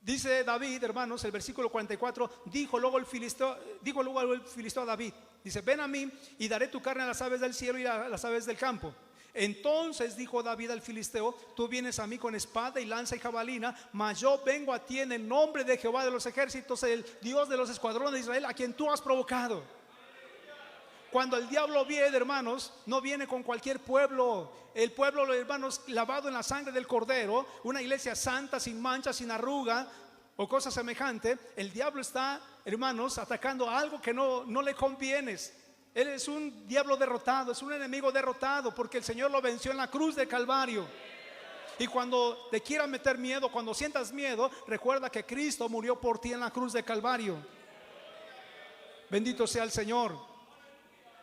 Dice David, hermanos, el versículo 44, dijo luego el filisteo a David, dice: ven a mí y daré tu carne a las aves del cielo y a las aves del campo. Entonces dijo David al filisteo: tú vienes a mí con espada y lanza y jabalina, mas yo vengo a ti en el nombre de Jehová de los ejércitos, el Dios de los escuadrones de Israel, a quien tú has provocado. Cuando el diablo viene, hermanos, no viene con cualquier pueblo. El pueblo, hermanos, lavado en la sangre del Cordero, una iglesia santa, sin mancha, sin arruga o cosa semejante. El diablo está, hermanos, atacando a algo que no le conviene. Él es un diablo derrotado, es un enemigo derrotado, porque el Señor lo venció en la cruz de Calvario. Y cuando te quieran meter miedo, cuando sientas miedo, recuerda que Cristo murió por ti en la cruz de Calvario. Bendito sea el Señor.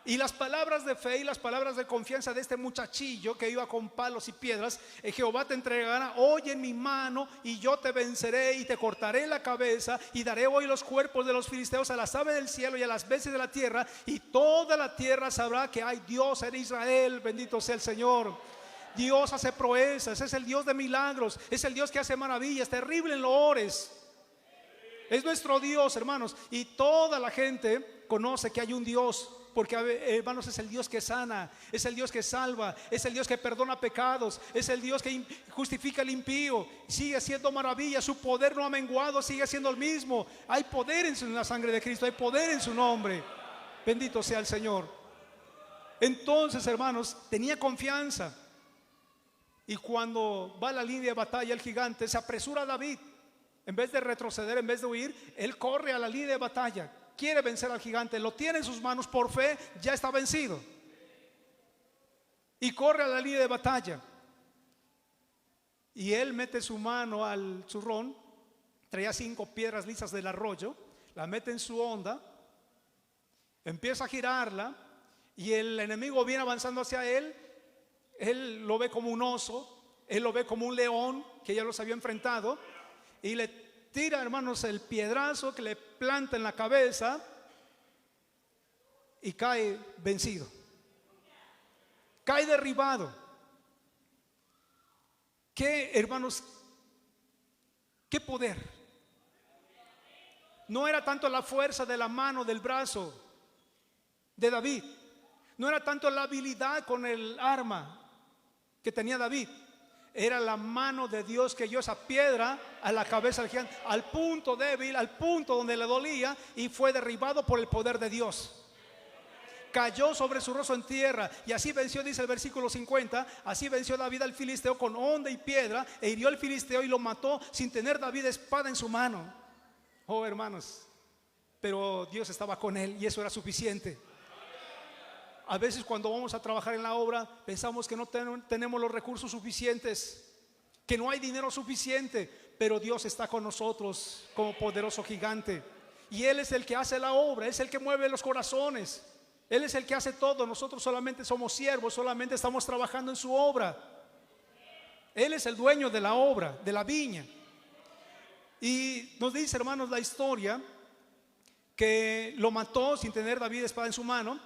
Y las palabras de fe y las palabras de confianza de este muchachillo que iba con palos y piedras: Jehová te entregará hoy en mi mano y yo te venceré y te cortaré la cabeza y daré hoy los cuerpos de los filisteos a las aves del cielo y a las bestias de la tierra, y toda la tierra sabrá que hay Dios en Israel. Bendito sea el Señor. Dios hace proezas, es el Dios de milagros, es el Dios que hace maravillas, terrible en loores. Es nuestro Dios, hermanos, y toda la gente conoce que hay un Dios. Porque, hermanos, es el Dios que sana, es el Dios que salva, es el Dios que perdona pecados, es el Dios que justifica al impío. Sigue haciendo maravillas, su poder no ha menguado, sigue siendo el mismo. Hay poder en la sangre de Cristo, hay poder en su nombre. Bendito sea el Señor. Entonces, hermanos, tenía confianza. Y cuando va a la línea de batalla el gigante, se apresura a David. En vez de retroceder, en vez de huir, él corre a la línea de batalla. Quiere vencer al gigante, lo tiene en sus manos, por fe ya está vencido. Y corre a la línea de batalla. Y él mete su mano al zurrón traía 5 piedras lisas del arroyo, la mete en su onda, empieza a girarla y el enemigo viene avanzando hacia él. Él lo ve como un oso, él lo ve como un león que ya los había enfrentado y le tira, hermanos, el piedrazo que le planta en la cabeza y cae vencido, cae derribado. ¿Qué, hermanos? ¿Qué poder? No era tanto la fuerza de la mano, del brazo de David, no era tanto la habilidad con el arma que tenía David, era la mano de Dios que dio esa piedra a la cabeza del gigante, al punto débil, al punto donde le dolía, y fue derribado por el poder de Dios. Cayó sobre su rostro en tierra y así venció, dice el versículo 50, así venció David al filisteo con honda y piedra, e hirió al filisteo y lo mató sin tener David espada en su mano. Oh, hermanos, pero Dios estaba con él y eso era suficiente. A veces cuando vamos a trabajar en la obra pensamos que no tenemos los recursos suficientes, que no hay dinero suficiente, pero Dios está con nosotros como poderoso gigante y Él es el que hace la obra, es el que mueve los corazones, Él es el que hace todo. Nosotros solamente somos siervos, solamente estamos trabajando en su obra. Él es el dueño de la obra, de la viña. Y nos dice, hermanos, la historia que lo mató sin tener David espada en su mano.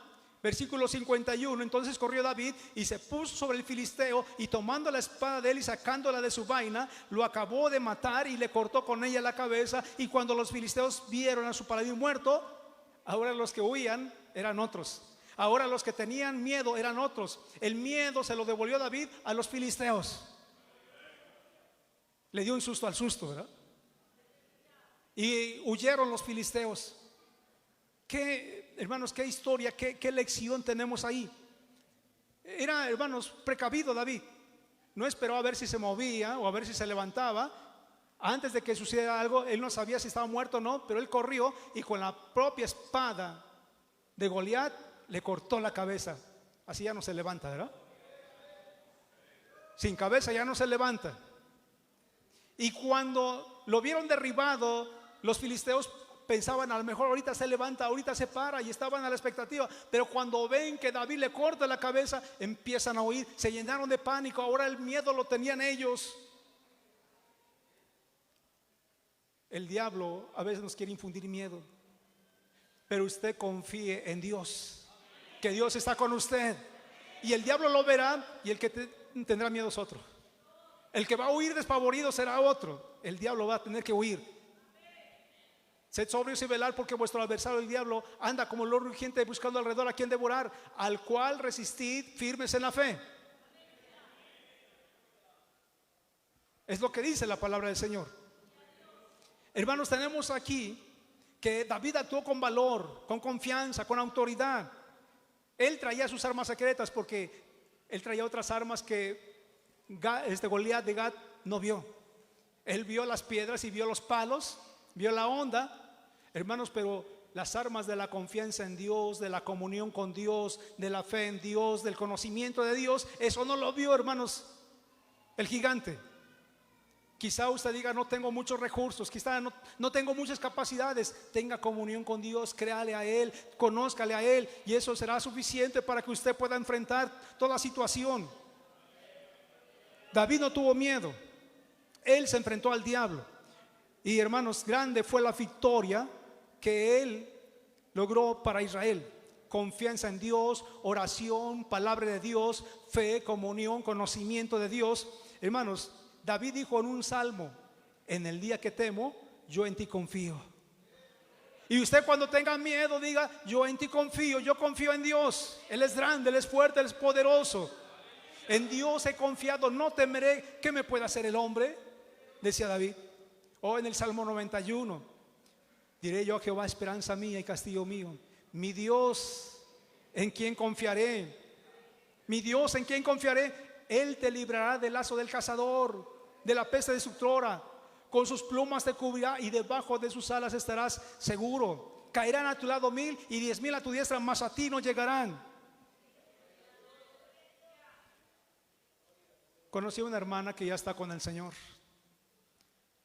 Versículo 51, entonces corrió David y se puso sobre el filisteo y tomando la espada de él y sacándola de su vaina, lo acabó de matar y le cortó con ella la cabeza. Y cuando los filisteos vieron a su paladín muerto, ahora los que huían eran otros, ahora los que tenían miedo eran otros. El miedo se lo devolvió David a los filisteos. Le dio un susto al susto, ¿verdad? Y huyeron los filisteos. ¿Qué, hermanos, qué historia, qué lección tenemos ahí? Era, hermanos, precavido David. No esperó a ver si se movía o a ver si se levantaba. Antes de que sucediera algo, él no sabía si estaba muerto o no, pero él corrió y con la propia espada de Goliat le cortó la cabeza. Así ya no se levanta, ¿verdad? Sin cabeza ya no se levanta. Y cuando lo vieron derribado, los filisteos pensaban, a lo mejor ahorita se levanta, ahorita se para, y estaban a la expectativa. Pero cuando ven que David le corta la cabeza, empiezan a huir, se llenaron de pánico. Ahora el miedo lo tenían ellos. El diablo a veces nos quiere infundir miedo, pero usted confíe en Dios, que Dios está con usted. Y el diablo lo verá, y el que tendrá miedo es otro. El que va a huir despavorido será otro. El diablo va a tener que huir. Sed sobrios y velad, porque vuestro adversario el diablo anda como lobo rugiente buscando alrededor a quien devorar, al cual resistid firmes en la fe. Es lo que dice la palabra del Señor. Hermanos, tenemos aquí que David actuó con valor, con confianza, con autoridad. Él traía sus armas secretas porque él traía otras armas que Goliat de Gat no vio. Él vio las piedras y vio los palos, vio la onda, hermanos, pero las armas de la confianza en Dios, de la comunión con Dios, de la fe en Dios, del conocimiento de Dios, eso no lo vio, hermanos, el gigante. Quizá usted diga, no tengo muchos recursos, quizá no tengo muchas capacidades. Tenga comunión con Dios, créale a Él, conózcale a Él, y eso será suficiente para que usted pueda enfrentar toda situación. David no tuvo miedo, él se enfrentó al diablo. Y hermanos, grande fue la victoria que él logró para Israel. Confianza en Dios, oración, palabra de Dios, fe, comunión, conocimiento de Dios. Hermanos, David dijo en un salmo: en el día que temo, yo en ti confío. Y usted cuando tenga miedo diga: yo en ti confío, yo confío en Dios. Él es grande, Él es fuerte, Él es poderoso. En Dios he confiado, no temeré. ¿Qué me puede hacer el hombre?, decía David. O en el Salmo 91, diré yo a Jehová, esperanza mía y castillo mío, mi Dios en quien confiaré. Mi Dios en quien confiaré. Él te librará del lazo del cazador, de la peste destructora. Con sus plumas te cubrirá y debajo de sus alas estarás seguro. Caerán a tu lado 1000 y 10,000 a tu diestra, mas a ti no llegarán. Conocí a una hermana que ya está con el Señor.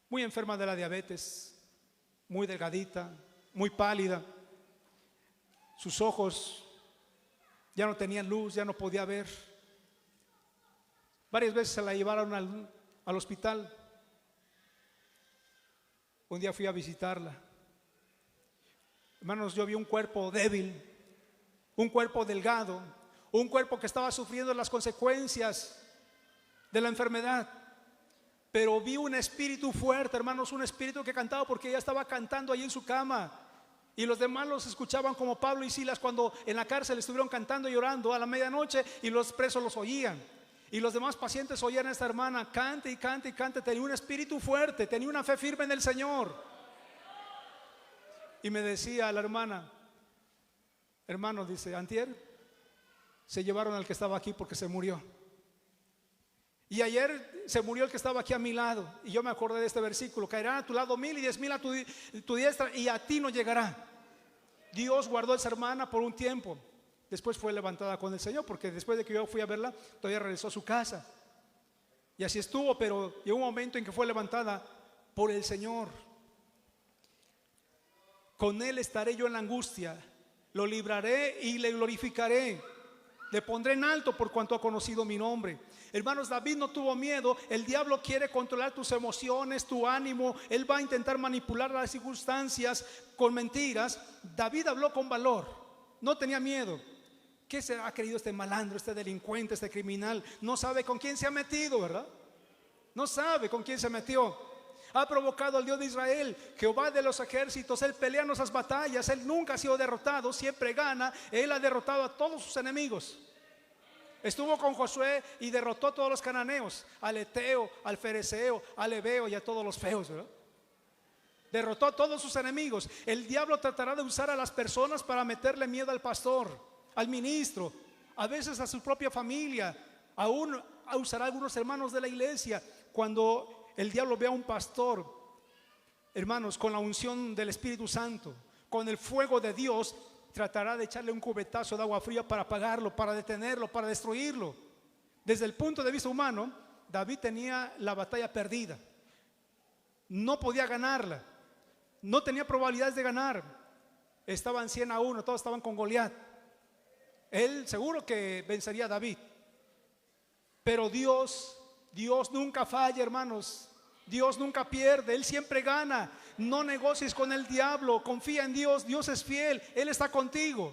muy enferma de la diabetes, muy delgadita, muy pálida. Sus ojos ya no tenían luz, ya no podía ver. Varias veces se la llevaron al hospital. Un día fui a visitarla. Hermanos, yo vi un cuerpo débil, un cuerpo delgado, un cuerpo que estaba sufriendo las consecuencias de la enfermedad. Pero vi un espíritu fuerte, hermanos, un espíritu que cantaba, porque ella estaba cantando allí en su cama. Y los demás los escuchaban, como Pablo y Silas cuando en la cárcel estuvieron cantando y llorando a la medianoche, y los presos los oían. Y los demás pacientes oían a esta hermana, cante y cante y cante. Tenía un espíritu fuerte, tenía una fe firme en el Señor. Y me decía la hermana: hermano, dice, antier se llevaron al que estaba aquí porque se murió. Y ayer se murió el que estaba aquí a mi lado. Y yo me acordé de este versículo: caerán a tu lado 1000 y 10,000 a tu diestra, y a ti no llegará. Dios guardó a esa hermana por un tiempo. Después fue levantada con el Señor, porque después de que yo fui a verla, todavía regresó a su casa. Y así estuvo, pero llegó un momento en que fue levantada por el Señor. Con Él estaré yo en la angustia, lo libraré y le glorificaré. Le pondré en alto por cuanto ha conocido mi nombre. Hermanos, David no tuvo miedo. El diablo quiere controlar tus emociones, tu ánimo. Él va a intentar manipular las circunstancias con mentiras. David habló con valor, no tenía miedo. ¿Qué se ha creído este malandro, este delincuente, este criminal? No sabe con quién se ha metido, ¿verdad? No sabe con quién se metió. Ha provocado al Dios de Israel, Jehová de los ejércitos. Él pelea nuestras batallas. Él nunca ha sido derrotado, siempre gana. Él ha derrotado a todos sus enemigos. Estuvo con Josué y derrotó a todos los cananeos, al eteo, al fereceo, al heveo y a todos los feos, ¿verdad? Derrotó a todos sus enemigos. El diablo tratará de usar a las personas para meterle miedo al pastor, al ministro, a veces a su propia familia. Aún usará a algunos hermanos de la iglesia. Cuando el diablo ve a un pastor, hermanos, con la unción del Espíritu Santo, con el fuego de Dios, tratará de echarle un cubetazo de agua fría para apagarlo, para detenerlo, para destruirlo. Desde el punto de vista humano, David tenía la batalla perdida. No podía ganarla. No tenía probabilidades de ganar. Estaban 100-1, todos estaban con Goliat. Él seguro que vencería a David. Pero Dios nunca falla, hermanos. Dios nunca pierde, Él siempre gana. No negocies con el diablo, confía en Dios. Dios es fiel, Él está contigo.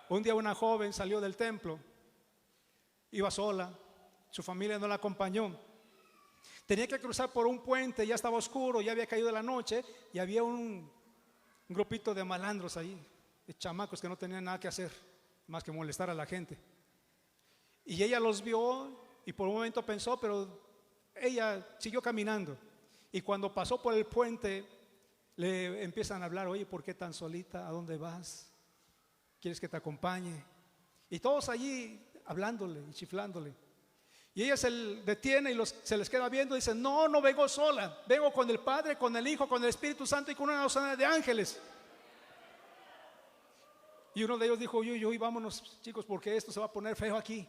Un día una joven salió del templo, iba sola, su familia no la acompañó. Tenía que cruzar por un puente, ya estaba oscuro, ya había caído la noche, y había un grupito de malandros ahí, de chamacos que no tenían nada que hacer más que molestar a la gente. Y ella los vio y por un momento pensó, pero ella siguió caminando. Y cuando pasó por el puente, le empiezan a hablar: oye, ¿por qué tan solita? ¿A dónde vas? ¿Quieres que te acompañe? Y todos allí hablándole y chiflándole. Y ella se detiene y se les queda viendo y dice: no vengo sola, vengo con el Padre, con el Hijo, con el Espíritu Santo y con una docena de ángeles. Y uno de ellos dijo: uy, vámonos, chicos, porque esto se va a poner feo aquí.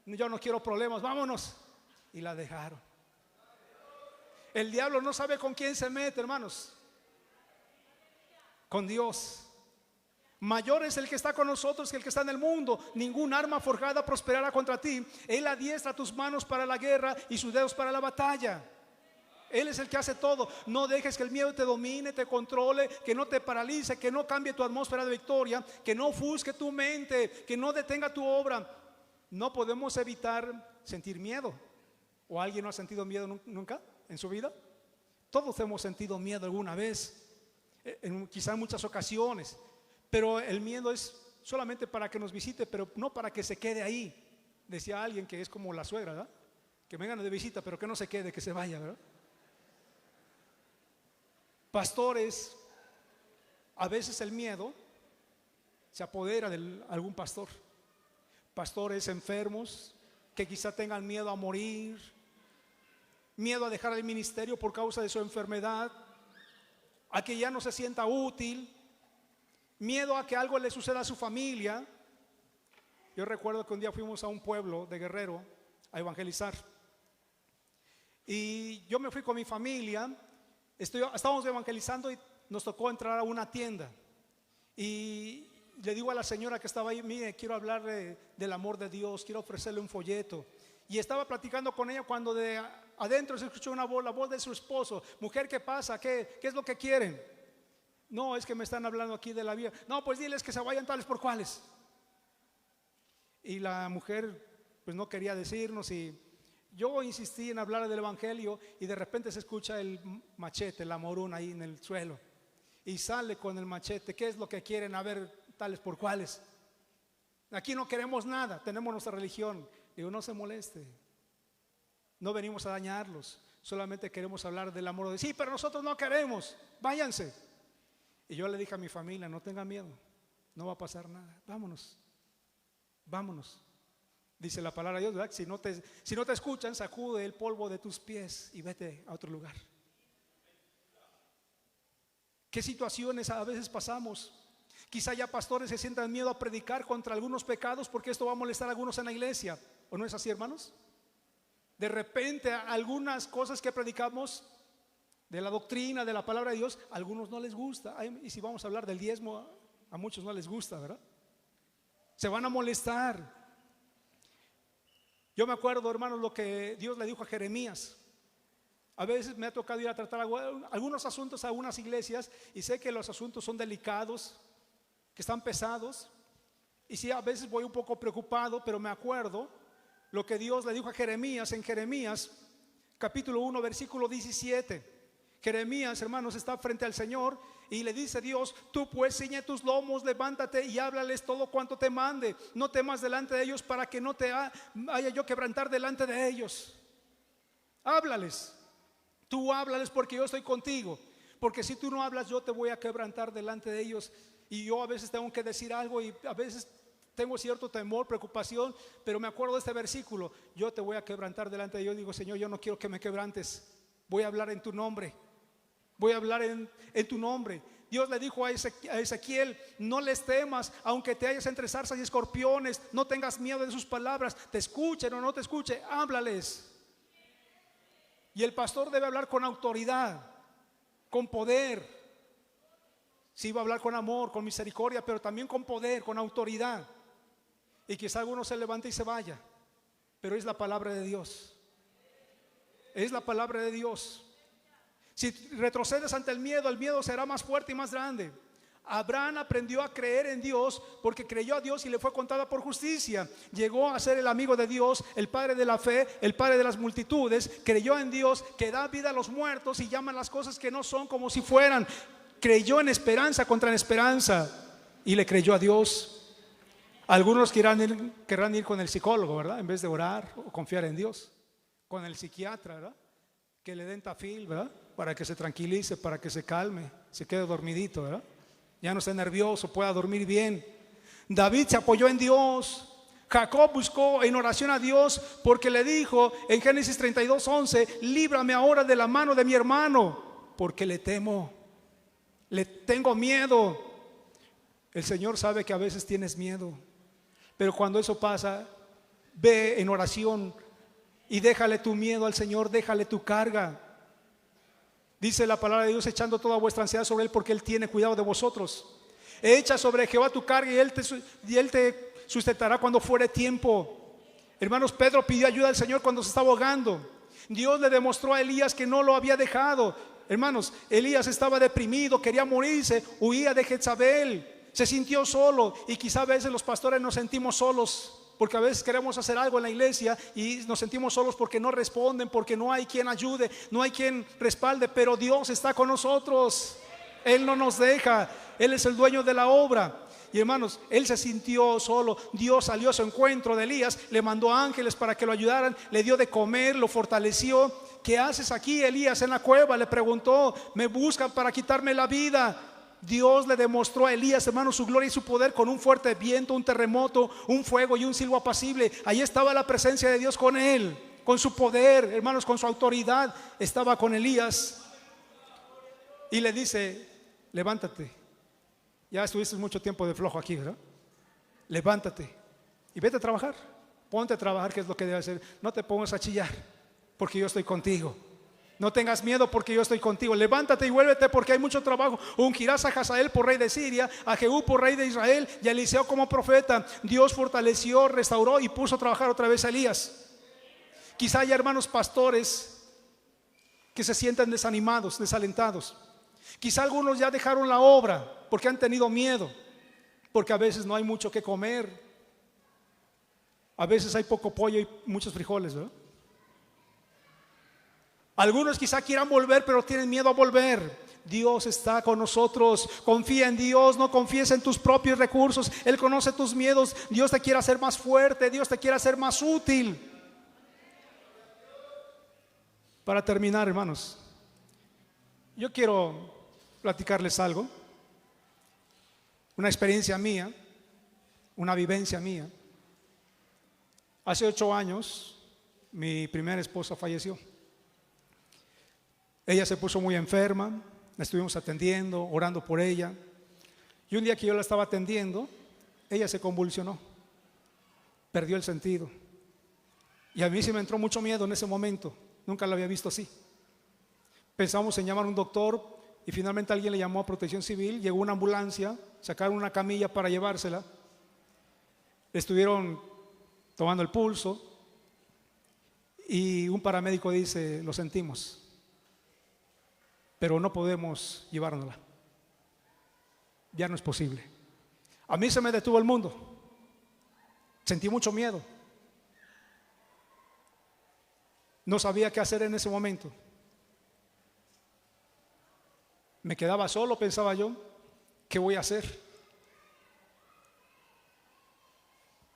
Yo no quiero problemas, vámonos. Y la dejaron. El diablo no sabe con quién se mete, hermanos. Con Dios. Mayor es el que está con nosotros que el que está en el mundo. Ningún arma forjada prosperará contra ti. Él adiestra tus manos para la guerra y sus dedos para la batalla. Él es el que hace todo. No dejes que el miedo te domine, te controle, que no te paralice, que no cambie tu atmósfera de victoria, que no ofusque tu mente, que no detenga tu obra. No podemos evitar sentir miedo. ¿O alguien no ha sentido miedo nunca en su vida? Todos hemos sentido miedo alguna vez, quizá en muchas ocasiones. Pero el miedo es solamente para que nos visite, pero no para que se quede ahí. Decía alguien que es como la suegra, ¿verdad? Que vengan de visita, pero que no se quede, que se vaya, ¿verdad? Pastores, a veces el miedo se apodera de algún pastor. Pastores enfermos que quizá tengan miedo a morir, miedo a dejar el ministerio por causa de su enfermedad, a que ya no se sienta útil, miedo a que algo le suceda a su familia. Yo recuerdo que un día fuimos a un pueblo de Guerrero a evangelizar, Y yo me fui con mi familia, estábamos evangelizando y nos tocó entrar a una tienda. Y le digo a la señora que estaba ahí: mire, quiero hablar del amor de Dios, quiero ofrecerle un folleto. Y estaba platicando con ella cuando de adentro se escuchó la voz de su esposo: mujer, ¿qué pasa? ¿Qué es lo que quieren? No, es que me están hablando aquí de la vida. No, pues diles que se vayan tales por cuales. Y la mujer pues no quería decirnos, y yo insistí en hablar del evangelio, y de repente se escucha el machete, la moruna ahí en el suelo, y sale con el machete: ¿qué es lo que quieren? A ver, tales por cuales. Aquí no queremos nada, tenemos nuestra religión. Digo: no se moleste, no venimos a dañarlos, solamente queremos hablar del amor de Dios. Sí, pero nosotros no queremos, váyanse. Y yo le dije a mi familia: no tengan miedo, no va a pasar nada, vámonos. Dice la palabra de Dios, ¿verdad? Si no te escuchan, sacude el polvo de tus pies y vete a otro lugar. ¿Qué situaciones a veces pasamos? Quizá ya pastores se sientan miedo a predicar contra algunos pecados porque esto va a molestar a algunos en la iglesia. ¿O no es así, hermanos? De repente algunas cosas que predicamos de la doctrina, de la palabra de Dios, a algunos no les gusta. Y si vamos a hablar del diezmo, a muchos no les gusta, ¿verdad? Se van a molestar. Yo me acuerdo, hermanos, lo que Dios le dijo a Jeremías. A veces me ha tocado ir a tratar algunos asuntos a algunas iglesias, y sé que los asuntos son delicados, que están pesados, y sí, a veces voy un poco preocupado, pero me acuerdo lo que Dios le dijo a Jeremías en Jeremías capítulo 1 versículo 17. Jeremías, hermanos, está frente al Señor y le dice Dios: tú pues ciñe tus lomos, levántate y háblales todo cuanto te mande. No temas delante de ellos, para que no te haya yo quebrantar delante de ellos. Háblales, tú háblales, porque yo estoy contigo. Porque si tú no hablas, yo te voy a quebrantar delante de ellos. Y yo a veces tengo que decir algo, y a veces tengo cierto temor, preocupación, pero me acuerdo de este versículo: yo te voy a quebrantar delante de ellos. Digo: Señor, yo no quiero que me quebrantes, voy a hablar en tu nombre. Voy a hablar en tu nombre. Dios le dijo a Ezequiel: no les temas, aunque te halles entre zarzas y escorpiones, no tengas miedo de sus palabras, te escuchen o no te escuchen, háblales. Y el pastor debe hablar con autoridad, con poder. Sí, va a hablar con amor, con misericordia, pero también con poder, con autoridad. Y quizá alguno se levante y se vaya, pero es la palabra de Dios. Es la palabra de Dios. Si retrocedes ante el miedo será más fuerte y más grande. Abraham aprendió a creer en Dios porque creyó a Dios y le fue contada por justicia. Llegó a ser el amigo de Dios, el padre de la fe, el padre de las multitudes. Creyó en Dios, que da vida a los muertos y llama las cosas que no son como si fueran. Creyó en esperanza contra esperanza y le creyó a Dios. Algunos querrán ir con el psicólogo, ¿verdad? En vez de orar o confiar en Dios. Con el psiquiatra, ¿verdad? Que le den Tafil, ¿verdad? Para que se tranquilice, para que se calme, se quede dormidito, ¿verdad? Ya no esté nervioso, pueda dormir bien. David se apoyó en Dios. Jacob buscó en oración a Dios, porque le dijo en Génesis 32:11: líbrame ahora de la mano de mi hermano, porque le temo, le tengo miedo. El Señor sabe que a veces tienes miedo, pero cuando eso pasa, ve en oración y déjale tu miedo al Señor, déjale tu carga. Dice la palabra de Dios: echando toda vuestra ansiedad sobre Él, porque Él tiene cuidado de vosotros. Echa sobre Jehová tu carga, y Él te sustentará cuando fuere tiempo. Hermanos, Pedro pidió ayuda al Señor cuando se estaba ahogando. Dios le demostró a Elías que no lo había dejado. Hermanos, Elías estaba deprimido, quería morirse, huía de Jezabel, se sintió solo. Y quizá a veces los pastores nos sentimos solos, porque a veces queremos hacer algo en la iglesia y nos sentimos solos porque no responden, porque no hay quien ayude, no hay quien respalde. Pero Dios está con nosotros, Él no nos deja, Él es el dueño de la obra. Y hermanos, él se sintió solo. Dios salió a su encuentro de Elías, le mandó ángeles para que lo ayudaran, le dio de comer, lo fortaleció. ¿Qué haces aquí, Elías, en la cueva?, le preguntó. Me buscan para quitarme la vida. Dios le demostró a Elías, hermanos, su gloria y su poder con un fuerte viento, un terremoto, un fuego y un silbo apacible. Ahí estaba la presencia de Dios con él, con su poder, hermanos, con su autoridad. Estaba con Elías y le dice: levántate. Ya estuviste mucho tiempo de flojo aquí, ¿verdad? Levántate y vete a trabajar. Ponte a trabajar, que es lo que debe hacer. No te pongas a chillar. porque yo estoy contigo. No tengas miedo porque yo estoy contigo. Levántate y vuélvete porque hay mucho trabajo. Ungirás a Hazael por rey de Siria, a Jehú por rey de Israel y a Eliseo como profeta. Dios fortaleció, restauró y puso a trabajar otra vez a Elías. Quizá haya hermanos pastores que se sientan desanimados, desalentados. Quizá algunos ya dejaron la obra porque han tenido miedo, porque a veces no hay mucho que comer. A veces hay poco pollo y muchos frijoles, ¿verdad? Algunos quizá quieran volver, pero tienen miedo a volver. Dios está con nosotros. Confía en Dios, no confíes en tus propios recursos. Él conoce tus miedos. Dios te quiere hacer más fuerte, Dios te quiere hacer más útil. Para terminar, hermanos, yo quiero platicarles algo, una experiencia mía, una vivencia mía. Hace 8 años, mi primera esposa falleció. Ella se puso muy enferma, la estuvimos atendiendo, orando por ella. Y un día que yo la estaba atendiendo, ella se convulsionó, perdió el sentido. Y a mí sí me entró mucho miedo en ese momento, nunca la había visto así. Pensamos en llamar a un doctor y finalmente alguien le llamó a Protección Civil, llegó una ambulancia, sacaron una camilla para llevársela. Le estuvieron tomando el pulso y un paramédico dice: lo sentimos, pero no podemos llevárnosla, ya no es posible. A mí se me detuvo el mundo, sentí mucho miedo, no sabía qué hacer en ese momento. Me quedaba solo, pensaba yo, ¿qué voy a hacer?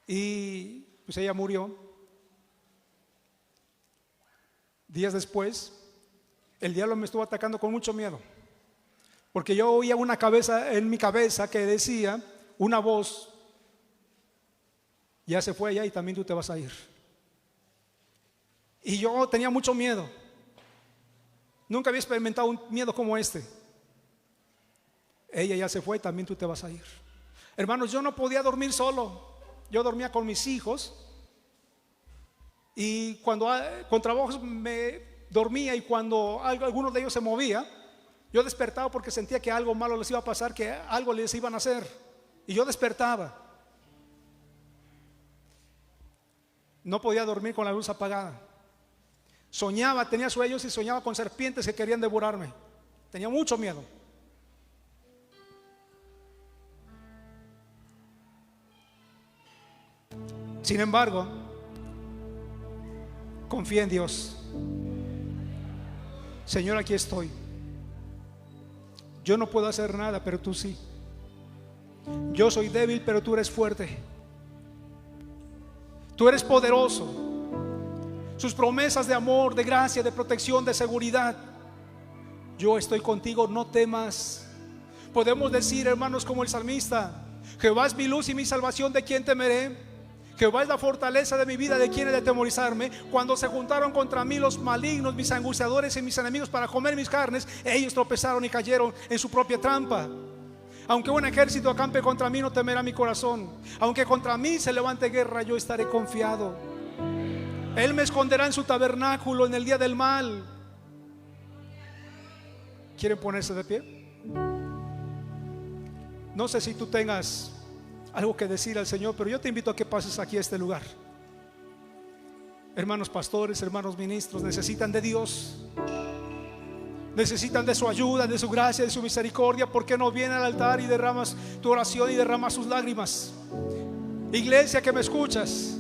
Y pues ella murió. Días después, el diablo me estuvo atacando con mucho miedo, porque yo oía una cabeza en mi cabeza que decía, una voz: ya se fue ella y también tú te vas a ir. Y yo tenía mucho miedo. Nunca había experimentado un miedo como este. Ella ya se fue y también tú te vas a ir. Hermanos, yo no podía dormir solo. Yo dormía con mis hijos. Y cuando con trabajos me dormía, y cuando alguno de ellos se movía, yo despertaba porque sentía que algo malo les iba a pasar, que algo les iban a hacer. Y yo despertaba. No podía dormir con la luz apagada. Soñaba, tenía sueños y soñaba con serpientes que querían devorarme. Tenía mucho miedo. Sin embargo, confía en Dios. Señor, aquí estoy. Yo no puedo hacer nada, pero tú sí. Yo soy débil, pero tú eres fuerte. Tú eres poderoso. Sus promesas de amor, de gracia, de protección, de seguridad. Yo estoy contigo, no temas. Podemos decir, hermanos, como el salmista: Jehová es mi luz y mi salvación, ¿de quién temeré? Jehová es la fortaleza de mi vida, ¿de quién he de atemorizarme? Cuando se juntaron contra mí los malignos, mis angustiadores y mis enemigos para comer mis carnes, ellos tropezaron y cayeron en su propia trampa. Aunque un ejército acampe contra mí, no temerá mi corazón. Aunque contra mí se levante guerra, yo estaré confiado. Él me esconderá en su tabernáculo en el día del mal. ¿Quieren ponerse de pie? No sé si tú tengas algo que decir al Señor, pero yo te invito a que pases aquí a este lugar. Hermanos pastores, hermanos ministros, necesitan de Dios, necesitan de su ayuda, de su gracia, de su misericordia. ¿Por qué no vienes al altar y derramas tu oración y derramas sus lágrimas? Iglesia que me escuchas,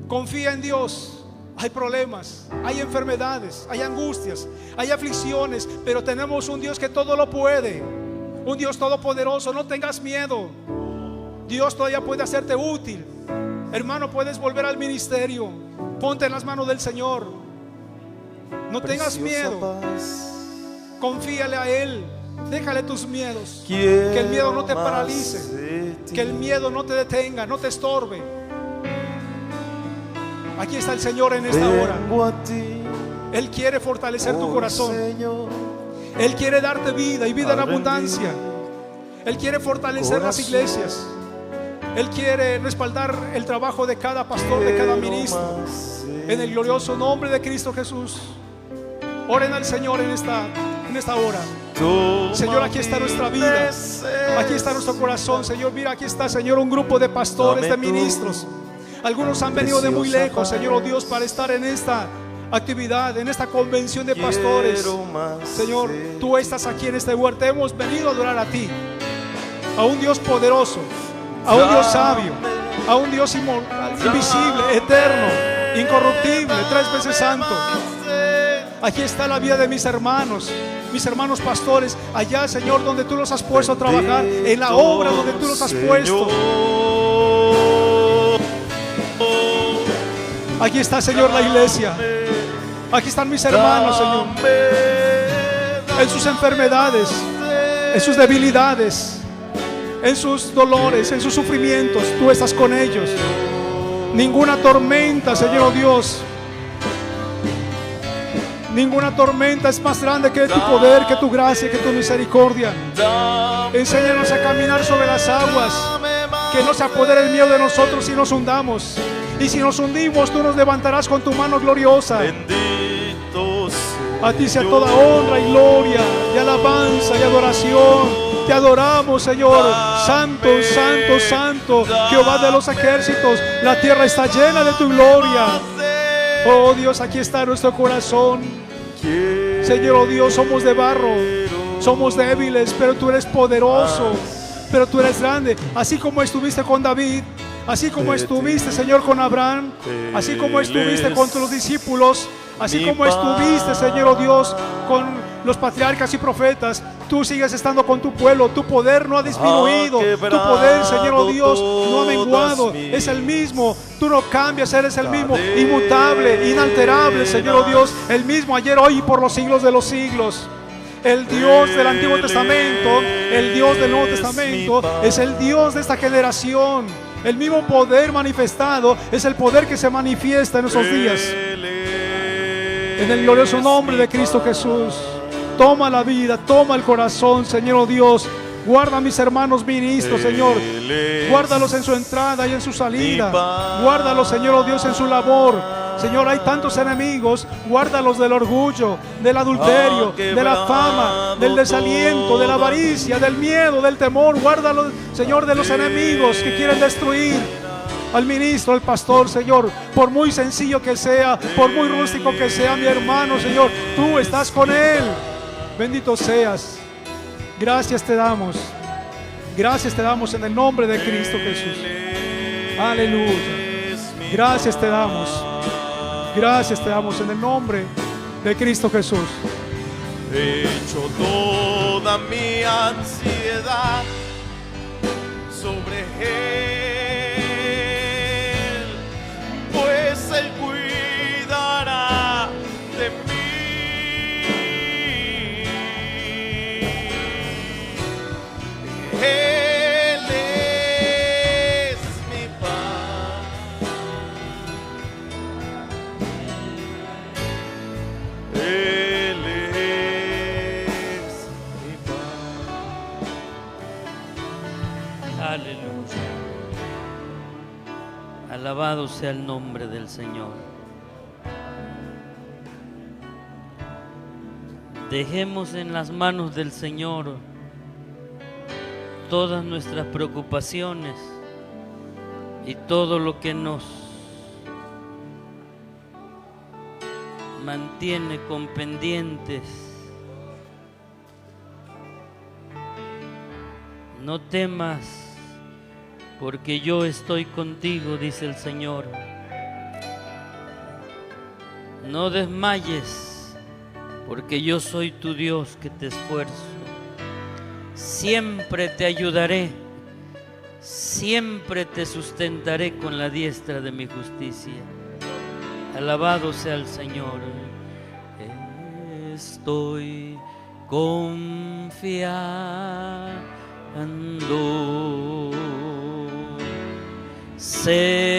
confía en Dios. Hay problemas, hay enfermedades, hay angustias, hay aflicciones, pero tenemos un Dios que todo lo puede, un Dios todopoderoso. No tengas miedo. Dios todavía puede hacerte útil. Hermano, puedes volver al ministerio. Ponte en las manos del Señor. No tengas miedo. Confíale a Él. Déjale tus miedos. Que el miedo no te paralice, que el miedo no te detenga, no te estorbe. Aquí está el Señor en esta hora. Él quiere fortalecer tu corazón. Él quiere darte vida y vida en abundancia. Él quiere fortalecer las iglesias. Él quiere respaldar el trabajo de cada pastor, de cada ministro. En el glorioso nombre de Cristo Jesús. Oren al Señor en esta hora. Señor, aquí está nuestra vida, aquí está nuestro corazón. Señor, mira, aquí está, Señor, un grupo de pastores, de ministros. Algunos han venido de muy lejos, Señor, oh Dios, para estar en esta actividad, en esta convención de pastores. Señor, tú estás aquí en este lugar. Te hemos venido a adorar a ti, a un Dios poderoso, a un Dios sabio, a un Dios inmortal, invisible, eterno, incorruptible, 3 veces santo. Aquí está la vida de mis hermanos pastores, allá, Señor, donde tú los has puesto a trabajar, en la obra donde tú los has puesto. Aquí está, Señor, la iglesia. Aquí están mis hermanos, Señor, en sus enfermedades, en sus debilidades, en sus dolores, en sus sufrimientos. Tú estás con ellos. Ninguna tormenta, Señor, oh Dios, ninguna tormenta es más grande que tu poder, que tu gracia, que tu misericordia. Enséñanos a caminar sobre las aguas, que no se apodere el miedo de nosotros si nos hundamos. Y si nos hundimos, tú nos levantarás con tu mano gloriosa. A ti sea toda honra y gloria, y alabanza y adoración. Te adoramos, Señor. Santo, santo, santo, Jehová de los ejércitos. La tierra está llena de tu gloria. Oh Dios, aquí está nuestro corazón. Señor, oh Dios, somos de barro, somos débiles, pero tú eres poderoso, pero tú eres grande. Así como estuviste con David, así como estuviste, Señor, con Abraham, así como estuviste con tus discípulos, así como estuviste, Señor, oh Dios, con los patriarcas y profetas, tú sigues estando con tu pueblo. Tu poder no ha disminuido, tu poder, Señor, oh Dios, no ha menguado, es el mismo. Tú no cambias, eres el mismo, inmutable, inalterable, Señor, oh Dios, el mismo ayer, hoy y por los siglos de los siglos. El Dios del Antiguo Testamento, el Dios del Nuevo Testamento, es el Dios de esta generación. El mismo poder manifestado es el poder que se manifiesta en esos días. En el glorioso nombre de Cristo Jesús, toma la vida, toma el corazón, Señor, oh Dios. Guarda a mis hermanos ministros, Señor. Guárdalos en su entrada y en su salida. Guárdalos, Señor, oh Dios, en su labor. Señor, hay tantos enemigos. Guárdalos del orgullo, del adulterio, de la fama, del desaliento, de la avaricia, del miedo, del temor. Guárdalos, Señor, de los enemigos que quieren destruir al ministro, al pastor, Señor. Por muy sencillo que sea, por muy rústico que sea, mi hermano, Señor, tú estás con él. Bendito seas. Gracias te damos. Gracias te damos en el nombre de Cristo Jesús. Aleluya. Gracias te damos. Gracias te damos en el nombre de Cristo Jesús. Echo toda mi ansiedad sobre Él, pues Él cuidará de mí. Él es mi paz. Él es mi paz. Aleluya. Alabado sea el nombre del Señor. Dejemos en las manos del Señor todas nuestras preocupaciones y todo lo que nos mantiene con pendientes. No temas, porque yo estoy contigo, dice el Señor. No desmayes, porque yo soy tu Dios que te esfuerzo. Siempre te ayudaré, siempre te sustentaré con la diestra de mi justicia. Alabado sea el Señor. Estoy confiando. Sé